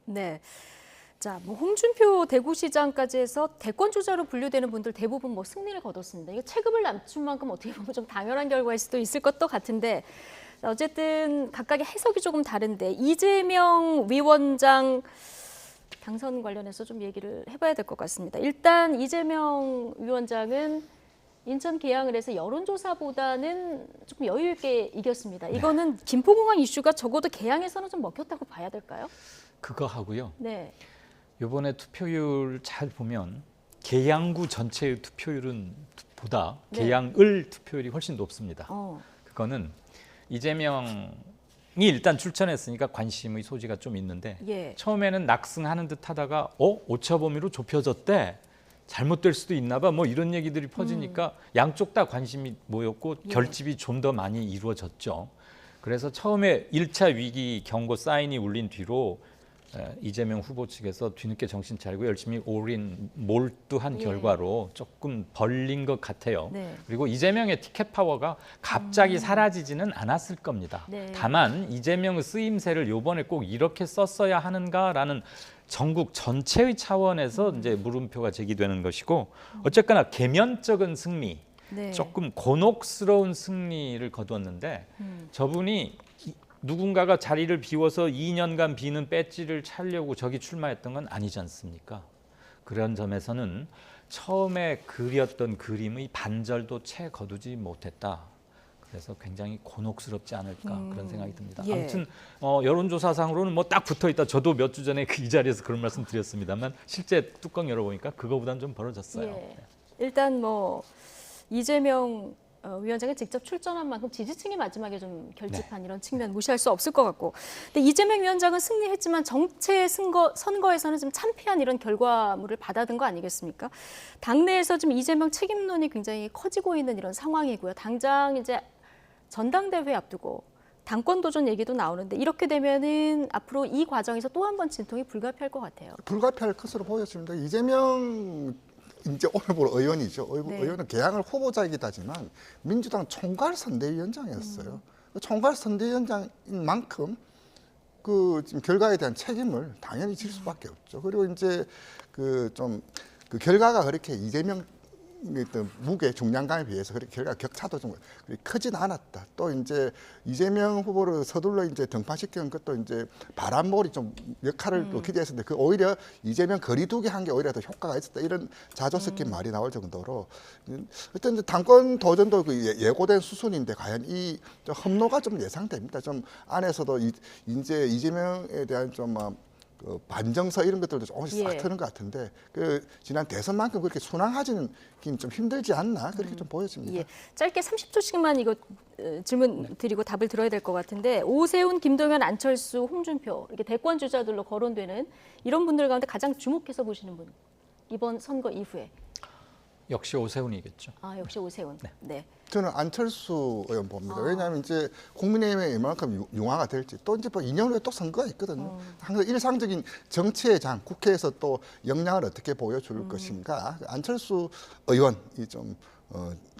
네. 자, 홍준표 대구시장까지 해서 대권 주자로 분류되는 분들 대부분 승리를 거뒀습니다. 이거 체급을 낮춘 만큼 어떻게 보면 좀 당연한 결과일 수도 있을 것도 같은데 어쨌든 각각의 해석이 조금 다른데 이재명 위원장 당선 관련해서 좀 얘기를 해봐야 될 것 같습니다. 일단 이재명 위원장은 인천 계양을 해서 여론조사보다는 조금 여유 있게 이겼습니다. 이거는 김포공항 이슈가 적어도 계양에서는 좀 먹혔다고 봐야 될까요? 그거 하고요. 네. 이번에 투표율 잘 보면 계양구 전체의 투표율은 보다 계양을 투표율이 훨씬 높습니다. 그거는 이재명이 일단 출전했으니까 관심의 소지가 좀 있는데 처음에는 낙승하는 듯 하다가 오차 범위로 좁혀졌대. 잘못될 수도 있나 봐. 이런 얘기들이 퍼지니까 양쪽 다 관심이 모였고 결집이 좀 더 많이 이루어졌죠. 그래서 처음에 1차 위기 경고 사인이 울린 뒤로 이재명 후보 측에서 뒤늦게 정신 차리고 열심히 몰두한 결과로 조금 벌린 것 같아요. 그리고 이재명의 티켓 파워가 갑자기 사라지지는 않았을 겁니다. 다만 이재명의 쓰임새를 이번에 꼭 이렇게 썼어야 하는가라는 전국 전체의 차원에서 이제 물음표가 제기되는 것이고 어쨌거나 계면적인 승리, 조금 곤혹스러운 승리를 거두었는데 저분이 누군가가 자리를 비워서 2년간 비는 배지를 차려고 저기 출마했던 건 아니지 않습니까? 그런 점에서는 처음에 그렸던 그림의 반절도 채 거두지 못했다. 그래서 굉장히 곤혹스럽지 않을까 그런 생각이 듭니다. 아무튼 여론조사상으로는 딱 붙어있다. 저도 몇 주 전에 이 자리에서 그런 말씀 드렸습니다만 실제 뚜껑 열어보니까 그거보다는 좀 벌어졌어요. 일단 이재명 위원장이 직접 출전한 만큼 지지층이 마지막에 좀 결집한 이런 측면 무시할 수 없을 것 같고. 근데 이재명 위원장은 승리했지만 정체 선거에서는 좀 참패한 이런 결과물을 받아든 거 아니겠습니까? 당내에서 지금 이재명 책임론이 굉장히 커지고 있는 이런 상황이고요. 당장 이제 전당대회 앞두고 당권 도전 얘기도 나오는데 이렇게 되면은 앞으로 이 과정에서 또 한 번 진통이 불가피할 것 같아요. 불가피할 것으로 보였습니다. 이재명 이제 오늘부로 의원이죠. 의원은 계양을 후보자이기도 하지만 민주당 총괄선대위원장이었어요. 총괄선대위원장인 만큼 지금 결과에 대한 책임을 당연히 질 수밖에 없죠. 그리고 이제 그 결과가 그렇게 이재명 어떤 무게 중량감에 비해서 그렇게 결과 격차도 좀 크진 않았다. 또 이제 이재명 후보를 서둘러 이제 등판시키는 것도 이제 바람몰이 좀 역할을 또 기대했었는데 그 오히려 이재명 거리두기 한 게 오히려 더 효과가 있었다. 이런 자조 섞인 말이 나올 정도로 어떤 당권 도전도 그 예고된 수순인데 과연 이 험로가 좀 예상됩니다. 좀 안에서도 이제 이재명에 대한 좀 그 반정서 이런 것들도 조금씩 싹 트는 것 같은데 그 지난 대선만큼 그렇게 순항하지는 좀 힘들지 않나 그렇게 좀 보여집니다. 예. 짧게 30초씩만 이거 질문 드리고 답을 들어야 될 것 같은데 오세훈, 김동연, 안철수, 홍준표 이렇게 대권 주자들로 거론되는 이런 분들 가운데 가장 주목해서 보시는 분 이번 선거 이후에 역시 오세훈이겠죠. 아 역시 오세훈. 네. 저는 안철수 의원 봅니다. 왜냐하면 이제 국민의힘에 이만큼 융화가 될지 또 이제 뭐 2년 후에 또 선거가 있거든요. 항상 일상적인 정치의 장, 국회에서 또 역량을 어떻게 보여줄 것인가. 안철수 의원이 좀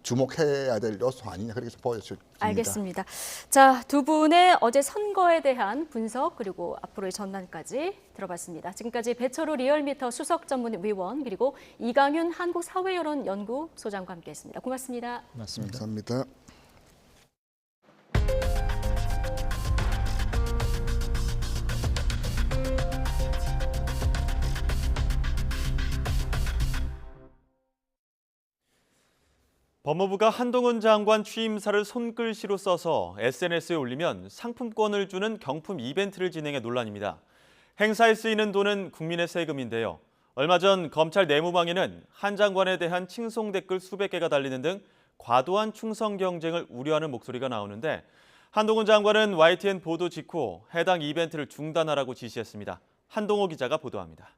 주목해야 될 요소 아니냐 그렇게 좀 보여집니다. 알겠습니다. 자, 두 분의 어제 선거에 대한 분석 그리고 앞으로의 전망까지 들어봤습니다. 지금까지 배철우 리얼미터 수석 전문위원 그리고 이강윤 한국사회여론연구소장과 함께했습니다. 고맙습니다. 고맙습니다. 감사합니다. 법무부가 한동훈 장관 취임사를 손글씨로 써서 SNS에 올리면 상품권을 주는 경품 이벤트를 진행해 논란입니다. 행사에 쓰이는 돈은 국민의 세금인데요. 얼마 전 검찰 내무방에는 한 장관에 대한 칭송 댓글 수백 개가 달리는 등 과도한 충성 경쟁을 우려하는 목소리가 나오는데 한동훈 장관은 YTN 보도 직후 해당 이벤트를 중단하라고 지시했습니다. 한동호 기자가 보도합니다.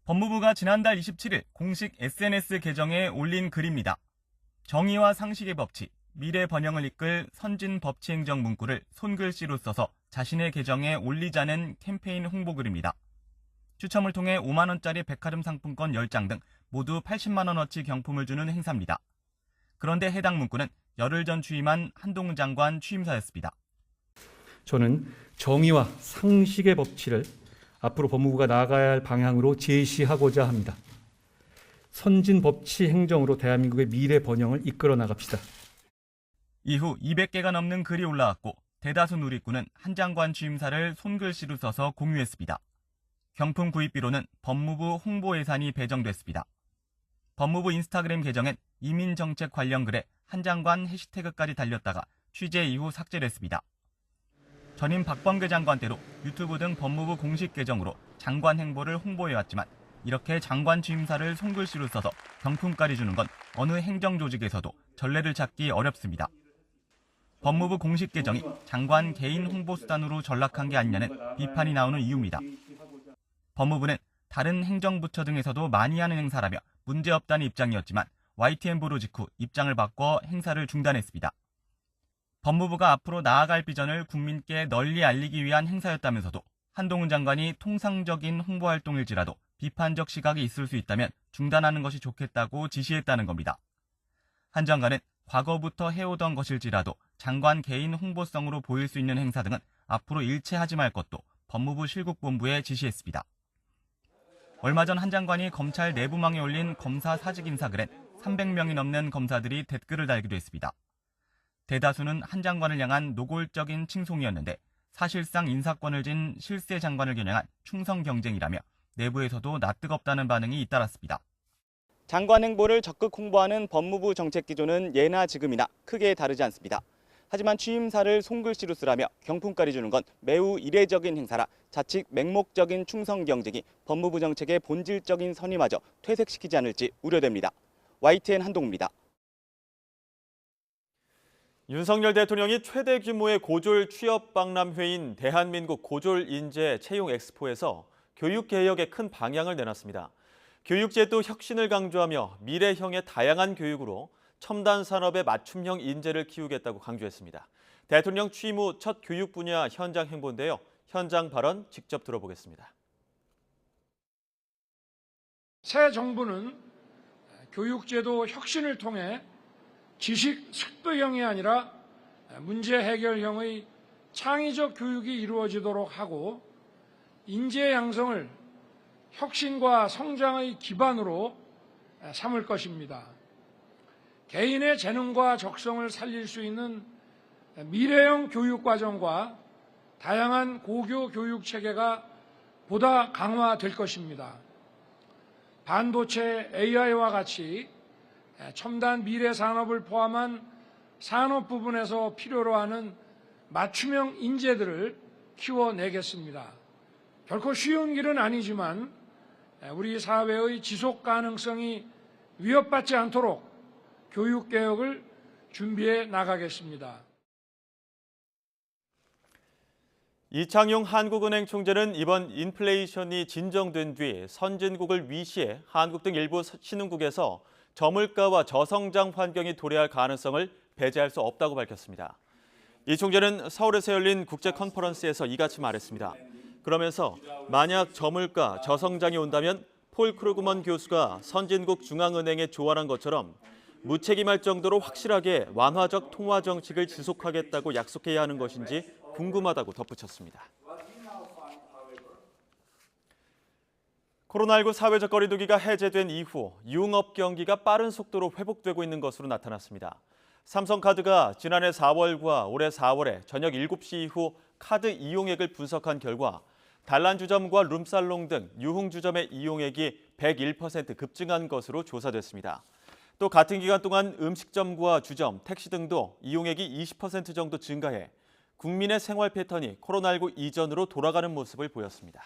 법무부가 지난달 27일 공식 SNS 계정에 올린 글입니다. 정의와 상식의 법칙, 미래 번영을 이끌 선진 법치 행정 문구를 손글씨로 써서 자신의 계정에 올리자는 캠페인 홍보글입니다. 추첨을 통해 5만 원짜리 백화점 상품권 10장 등 모두 80만 원어치 경품을 주는 행사입니다. 그런데 해당 문구는 열흘 전 취임한 한동훈 장관 취임사였습니다. 저는 정의와 상식의 법칙을 앞으로 법무부가 나아가야 할 방향으로 제시하고자 합니다. 선진 법치 행정으로 대한민국의 미래 번영을 이끌어 나갑시다. 이후 200개가 넘는 글이 올라왔고 대다수 누리꾼은 한 장관 취임사를 손글씨로 써서 공유했습니다. 경품 구입비로는 법무부 홍보 예산이 배정됐습니다. 법무부 인스타그램 계정엔 이민정책 관련 글에 한 장관 해시태그까지 달렸다가 취재 이후 삭제됐습니다. 전임 박범계 장관 때로 유튜브 등 법무부 공식 계정으로 장관 행보를 홍보해왔지만 이렇게 장관 취임사를 손글씨로 써서 경품까지 주는 건 어느 행정조직에서도 전례를 찾기 어렵습니다. 법무부 공식 계정이 장관 개인 홍보 수단으로 전락한 게 아니냐는 비판이 나오는 이유입니다. 법무부는 다른 행정부처 등에서도 많이 하는 행사라며 문제없다는 입장이었지만 YTN 보도 직후 입장을 바꿔 행사를 중단했습니다. 법무부가 앞으로 나아갈 비전을 국민께 널리 알리기 위한 행사였다면서도 한동훈 장관이 통상적인 홍보활동일지라도 비판적 시각이 있을 수 있다면 중단하는 것이 좋겠다고 지시했다는 겁니다. 한 장관은 과거부터 해오던 것일지라도 장관 개인 홍보성으로 보일 수 있는 행사 등은 앞으로 일체하지 말 것도 법무부 실국본부에 지시했습니다. 얼마 전 한 장관이 검찰 내부망에 올린 검사 사직 인사글엔 300명이 넘는 검사들이 댓글을 달기도 했습니다. 대다수는 한 장관을 향한 노골적인 칭송이었는데 사실상 인사권을 진 실세 장관을 겨냥한 충성 경쟁이라며 내부에서도 낯뜨겁다는 반응이 잇따랐습니다. 장관 행보를 적극 홍보하는 법무부 정책 기조는 예나 지금이나 크게 다르지 않습니다. 하지만 취임사를 손글씨로 쓰라며 경품까지 주는 건 매우 이례적인 행사라 자칫 맹목적인 충성 경쟁이 법무부 정책의 본질적인 선의마저 퇴색시키지 않을지 우려됩니다. YTN 한동우입니다. 윤석열 대통령이 최대 규모의 고졸 취업 박람회인 대한민국 고졸 인재 채용 엑스포에서 교육 개혁에 큰 방향을 내놨습니다. 교육제도 혁신을 강조하며 미래형의 다양한 교육으로 첨단 산업의 맞춤형 인재를 키우겠다고 강조했습니다. 대통령 취임 후 첫 교육 분야 현장 행보인데요. 현장 발언 직접 들어보겠습니다. 새 정부는 교육제도 혁신을 통해 지식 습득형이 아니라 문제 해결형의 창의적 교육이 이루어지도록 하고 인재 양성을 혁신과 성장의 기반으로 삼을 것입니다. 개인의 재능과 적성을 살릴 수 있는 미래형 교육과정과 다양한 고교 교육 체계가 보다 강화될 것입니다. 반도체, AI와 같이 첨단 미래 산업을 포함한 산업 부분에서 필요로 하는 맞춤형 인재들을 키워내겠습니다. 결코 쉬운 길은 아니지만 우리 사회의 지속 가능성이 위협받지 않도록 교육개혁을 준비해 나가겠습니다. 이창용 한국은행 총재는 이번 인플레이션이 진정된 뒤 선진국을 위시해 한국 등 일부 신흥국에서 저물가와 저성장 환경이 도래할 가능성을 배제할 수 없다고 밝혔습니다. 이 총재는 서울에서 열린 국제 컨퍼런스에서 이같이 말했습니다. 그러면서 만약 저물가, 저성장이 온다면 폴 크루그먼 교수가 선진국 중앙은행에 조언한 것처럼 무책임할 정도로 확실하게 완화적 통화 정책을 지속하겠다고 약속해야 하는 것인지 궁금하다고 덧붙였습니다. 코로나19 사회적 거리두기가 해제된 이후 유흥업 경기가 빠른 속도로 회복되고 있는 것으로 나타났습니다. 삼성카드가 지난해 4월과 올해 4월에 저녁 7시 이후 카드 이용액을 분석한 결과 단란주점과 룸살롱 등 유흥주점의 이용액이 101% 급증한 것으로 조사됐습니다. 또 같은 기간 동안 음식점과 주점, 택시 등도 이용액이 20% 정도 증가해 국민의 생활 패턴이 코로나19 이전으로 돌아가는 모습을 보였습니다.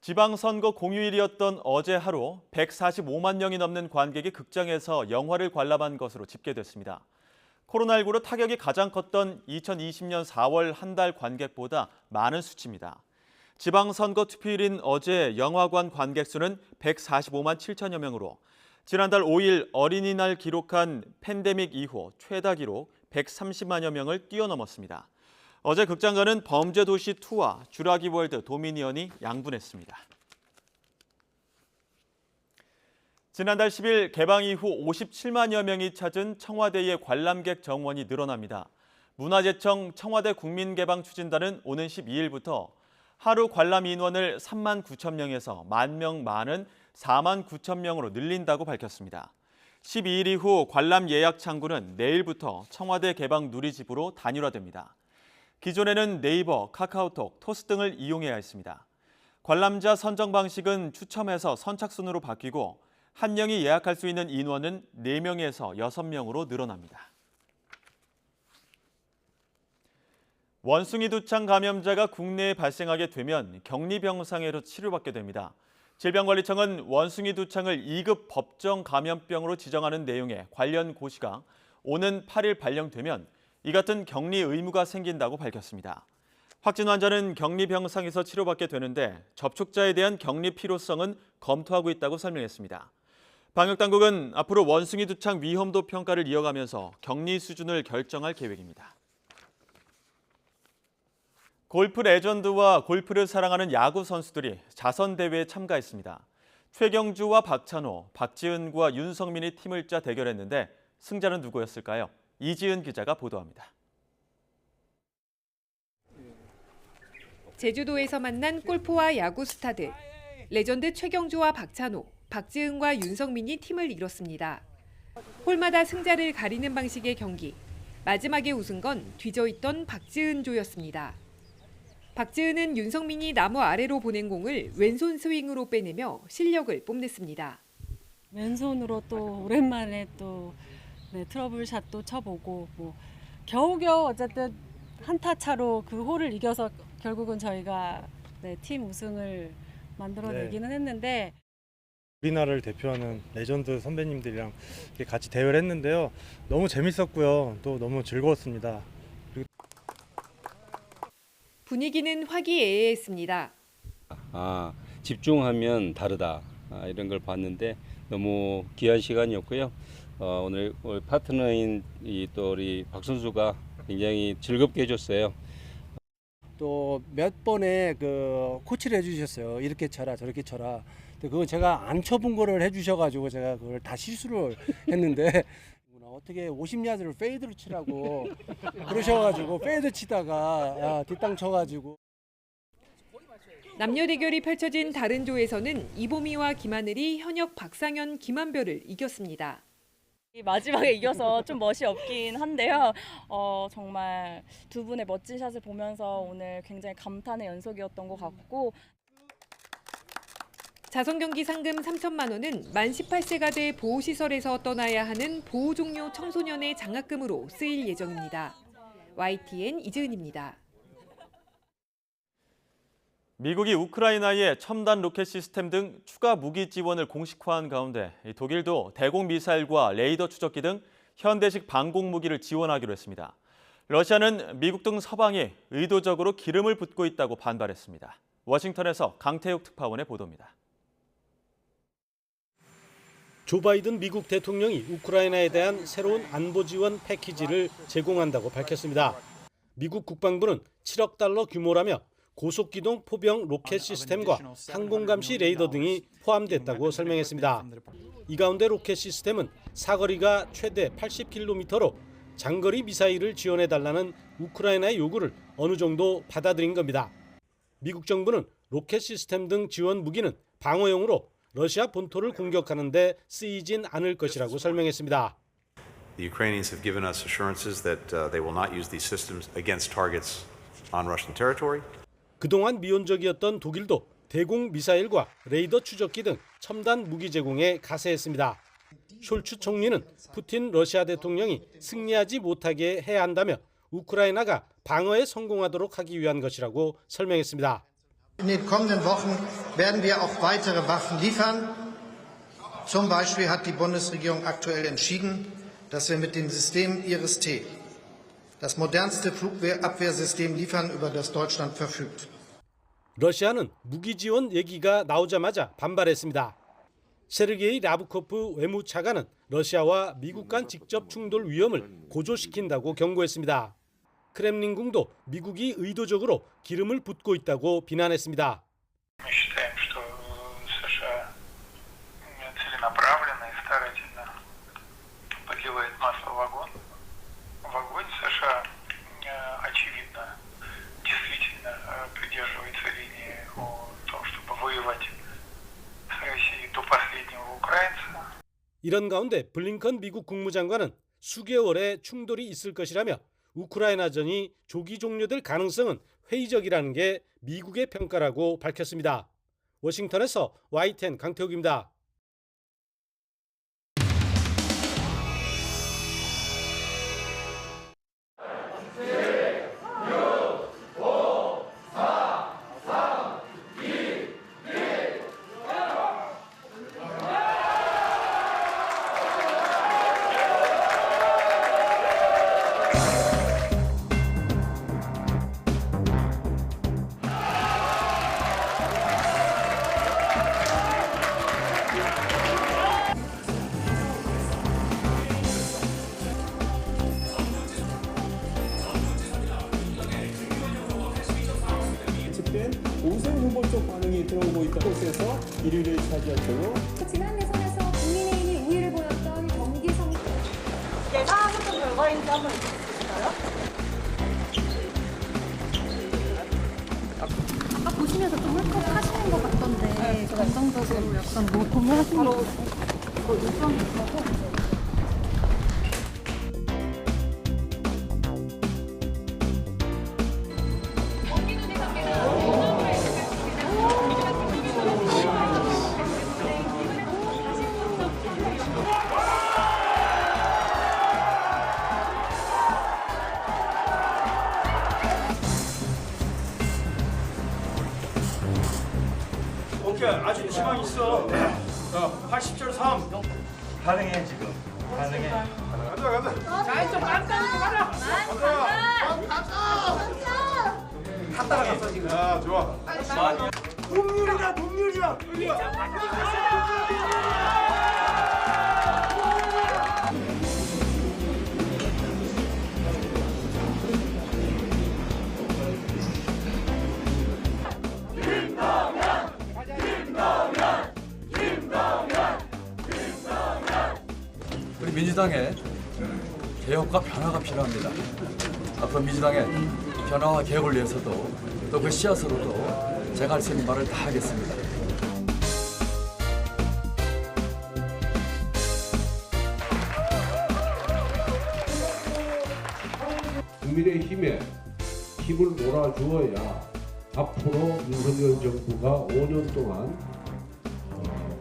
지방선거 공휴일이었던 어제 하루 145만 명이 넘는 관객이 극장에서 영화를 관람한 것으로 집계됐습니다. 코로나19로 타격이 가장 컸던 2020년 4월 한 달 관객보다 많은 수치입니다. 지방선거 투표일인 어제 영화관 관객 수는 145만 7천여 명으로 지난달 5일 어린이날 기록한 팬데믹 이후 최다 기록 130만여 명을 뛰어넘었습니다. 어제 극장가는 범죄도시2와 쥬라기월드 도미니언이 양분했습니다. 지난달 10일 개방 이후 57만여 명이 찾은 청와대의 관람객 정원이 늘어납니다. 문화재청 청와대 국민개방추진단은 오는 12일부터 하루 관람 인원을 3만 9천 명에서 1만 명 많은 4만 9천 명으로 늘린다고 밝혔습니다. 12일 이후 관람 예약 창구는 내일부터 청와대 개방 누리집으로 단일화됩니다. 기존에는 네이버, 카카오톡, 토스 등을 이용해야 했습니다. 관람자 선정 방식은 추첨해서 선착순으로 바뀌고 한 명이 예약할 수 있는 인원은 4명에서 6명으로 늘어납니다. 원숭이 두창 감염자가 국내에 발생하게 되면 격리병상에서 치료받게 됩니다. 질병관리청은 원숭이 두창을 2급 법정 감염병으로 지정하는 내용의 관련 고시가 오는 8일 발령되면 이 같은 격리 의무가 생긴다고 밝혔습니다. 확진 환자는 격리병상에서 치료받게 되는데 접촉자에 대한 격리 필요성은 검토하고 있다고 설명했습니다. 방역당국은 앞으로 원숭이 두창 위험도 평가를 이어가면서 격리 수준을 결정할 계획입니다. 골프 레전드와 골프를 사랑하는 야구 선수들이 자선대회에 참가했습니다. 최경주와 박찬호, 박지은과 윤성민이 팀을 짜 대결했는데 승자는 누구였을까요? 이지은 기자가 보도합니다. 제주도에서 만난 골프와 야구 스타들. 레전드 최경주와 박찬호, 박지은과 윤성민이 팀을 이뤘습니다. 홀마다 승자를 가리는 방식의 경기. 마지막에 우승 건 뒤져있던 박지은조였습니다. 박지은은 윤성민이 나무 아래로 보낸 공을 왼손 스윙으로 빼내며 실력을 뽐냈습니다. 왼손으로 또 오랜만에 또 트러블 샷도 쳐보고 겨우겨우 어쨌든 한타 차로 그 홀을 이겨서 결국은 저희가 팀 우승을 만들어내기는 했는데 우리나라를 대표하는 레전드 선배님들이랑 같이 대회를 했는데요. 너무 재밌었고요. 또 너무 즐거웠습니다. 분위기는 화기애애했습니다. 집중하면 다르다. 이런 걸 봤는데 너무 귀한 시간이었고요. 오늘 파트너인 또 우리 박 선수가 굉장히 즐겁게 해줬어요. 또 몇 번의 그 코치를 해주셨어요. 이렇게 쳐라 저렇게 쳐라. 근데 그건 제가 안 쳐본 거를 해주셔가지고 제가 그걸 다 실수를 했는데 어떻게 50야드를 페이드로 치라고 그러셔가지고 페이드 치다가 뒷땅 쳐가지고. 남녀 대결이 펼쳐진 다른 조에서는 이보미와 김하늘이 현역 박상현, 김한별을 이겼습니다. 마지막에 이겨서 좀 멋이 없긴 한데요. 정말 두 분의 멋진 샷을 보면서 오늘 굉장히 감탄의 연속이었던 것 같고 자선 경기 상금 3천만 원은 만 18세가 돼 보호시설에서 떠나야 하는 보호 종료 청소년의 장학금으로 쓰일 예정입니다. YTN 이지은입니다. 미국이 우크라이나에 첨단 로켓 시스템 등 추가 무기 지원을 공식화한 가운데 독일도 대공 미사일과 레이더 추적기 등 현대식 방공 무기를 지원하기로 했습니다. 러시아는 미국 등 서방이 의도적으로 기름을 붓고 있다고 반발했습니다. 워싱턴에서 강태욱 특파원의 보도입니다. 조 바이든 미국 대통령이 우크라이나에 대한 새로운 안보 지원 패키지를 제공한다고 밝혔습니다. 미국 국방부는 7억 달러 규모라며 고속기동 포병 로켓 시스템과 항공감시 레이더 등이 포함됐다고 설명했습니다. 이 가운데 로켓 시스템은 사거리가 최대 80km로 장거리 미사일을 지원해달라는 우크라이나의 요구를 어느 정도 받아들인 겁니다. 미국 정부는 로켓 시스템 등 지원 무기는 방어용으로 러시아 본토를 공격하는 데 쓰이진 않을 것이라고 설명했습니다. The Ukrainians have given us assurances that they will not use these systems against targets on Russian territory. 그동안 미온적이었던 독일도 대공 미사일과 레이더 추적기 등 첨단 무기 제공에 가세했습니다. 숄츠 총리는 푸틴 러시아 대통령이 승리하지 못하게 해야 한다며 우크라이나가 방어에 성공하도록 하기 위한 것이라고 설명했습니다. In den kommenden Wochen werden wir auch weitere Waffen liefern. Zum Beispiel hat die Bundesregierung aktuell entschieden, dass wir mit dem System IRIS-T das modernste Flugabwehrsystem liefern, über das Deutschland verfügt. 러시아는 무기 지원 얘기가 나오자마자 반발했습니다. 세르게이 라브코프 외무차관은 러시아와 미국 간 직접 충돌 위험을 고조시킨다고 경고했습니다. 크렘린궁도 미국이 의도적으로 기름을 붓고 있다고 비난했습니다. 이런 가운데 블링컨 미국 국무장관은 수개월의 충돌이 있을 것이라며 우크라이나전이 조기 종료될 가능성은 회의적이라는 게 미국의 평가라고 밝혔습니다. 워싱턴에서 YTN 강태욱입니다. 오세훈 후보 쪽 반응이 들어오고 있던 곳에서 1위를 차지했고요. 지난 대선에서 국민의힘이 우위를 보였던 경기성 예상했던 결과인지 한번 읽어주실까요? 아까 보시면서 좀 울컥하시는 것 같던데 감정적으로 약간 뭐 고민하시는 거 일정이 있어서 오케이, 아직 시간 있어. 80절 3. 가능해 지금. 가능해. 가자. 자, 이쪽 깐깐히 가자. 다 따라갔어 지금. 아, 좋아. 동률이다, 동률이야. 우리 민주당의 개혁과 변화가 필요합니다. 앞으로 민주당의 변화와 개혁을 위해서도 또 그 씨앗으로도 제가 할 수 있는 말을 다 하겠습니다. 국민의힘에 힘을 몰아주어야 앞으로 윤석열 정부가 5년 동안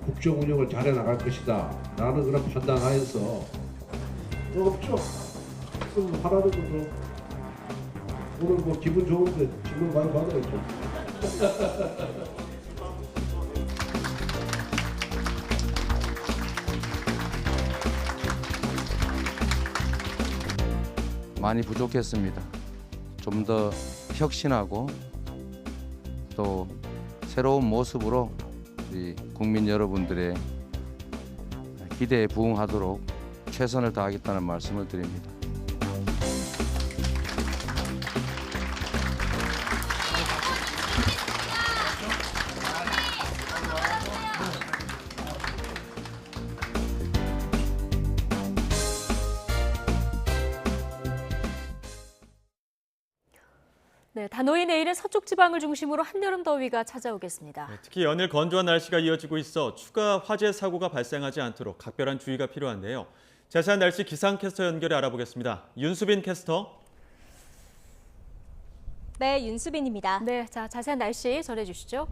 국정 운영을 잘해 나갈 것이다 라는 그런 판단하에서 없죠. 그럼 하라는 거죠. 오늘 뭐 기분 좋은데 질문 많이 받아야죠. 많이 부족했습니다. 좀 더 혁신하고 또 새로운 모습으로 우리 국민 여러분들의 기대에 부응하도록 최선을 다하겠다는 말씀을 드립니다. 네, 단오의 내일은 서쪽 지방을 중심으로 한여름 더위가 찾아오겠습니다. 특히 연일 건조한 날씨가 이어지고 있어 추가 화재 사고가 발생하지 않도록 각별한 주의가 필요한데요. 자세한 날씨 기상캐스터 연결해 알아보겠습니다. 윤수빈 캐스터. 네, 윤수빈입니다. 네, 자, 자세한 날씨 전해주시죠.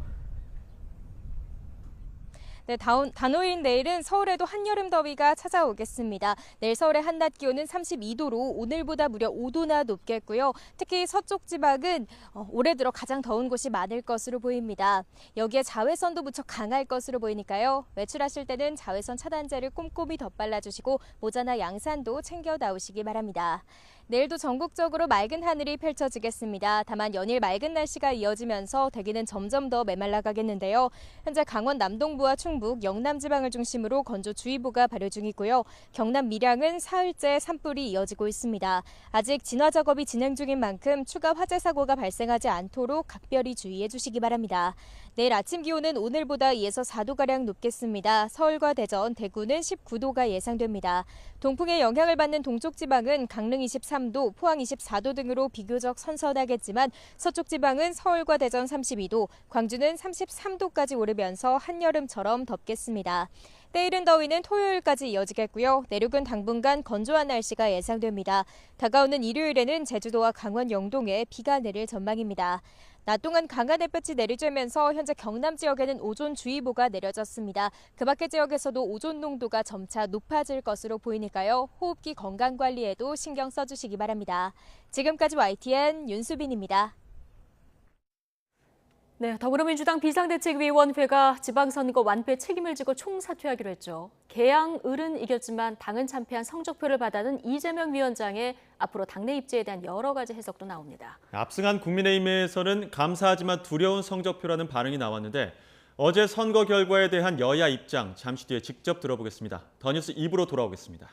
네, 단오인 내일은 서울에도 한여름 더위가 찾아오겠습니다. 내일 서울의 한낮 기온은 32도로 오늘보다 무려 5도나 높겠고요. 특히 서쪽 지방은 올해 들어 가장 더운 곳이 많을 것으로 보입니다. 여기에 자외선도 무척 강할 것으로 보이니까요. 외출하실 때는 자외선 차단제를 꼼꼼히 덧발라주시고 모자나 양산도 챙겨 나오시기 바랍니다. 내일도 전국적으로 맑은 하늘이 펼쳐지겠습니다. 다만 연일 맑은 날씨가 이어지면서 대기는 점점 더 메말라가겠는데요. 현재 강원 남동부와 충북, 영남 지방을 중심으로 건조주의보가 발효 중이고요. 경남 밀양은 사흘째 산불이 이어지고 있습니다. 아직 진화 작업이 진행 중인 만큼 추가 화재 사고가 발생하지 않도록 각별히 주의해 주시기 바랍니다. 내일 아침 기온은 오늘보다 2에서 4도가량 높겠습니다. 서울과 대전, 대구는 19도가 예상됩니다. 동풍의 영향을 받는 동쪽 지방은 강릉 23도, 포항 24도 등으로 비교적 선선하겠지만 서쪽 지방은 서울과 대전 32도, 광주는 33도까지 오르면서 한여름처럼 덥겠습니다. 때이른 더위는 토요일까지 이어지겠고요. 내륙은 당분간 건조한 날씨가 예상됩니다. 다가오는 일요일에는 제주도와 강원 영동에 비가 내릴 전망입니다. 낮 동안 강한 햇볕이 내리쬐면서 현재 경남 지역에는 오존주의보가 내려졌습니다. 그 밖의 지역에서도 오존 농도가 점차 높아질 것으로 보이니까요. 호흡기 건강 관리에도 신경 써주시기 바랍니다. 지금까지 YTN 윤수빈입니다. 네, 더불어민주당 비상대책위원회가 지방선거 완패 책임을 지고 총사퇴하기로 했죠. 개항을은 이겼지만 당은 참패한 성적표를 받아든 이재명 위원장의 앞으로 당내 입지에 대한 여러 가지 해석도 나옵니다. 압승한 국민의힘에서는 감사하지만 두려운 성적표라는 반응이 나왔는데 어제 선거 결과에 대한 여야 입장 잠시 뒤에 직접 들어보겠습니다. 더 뉴스 2부로 돌아오겠습니다.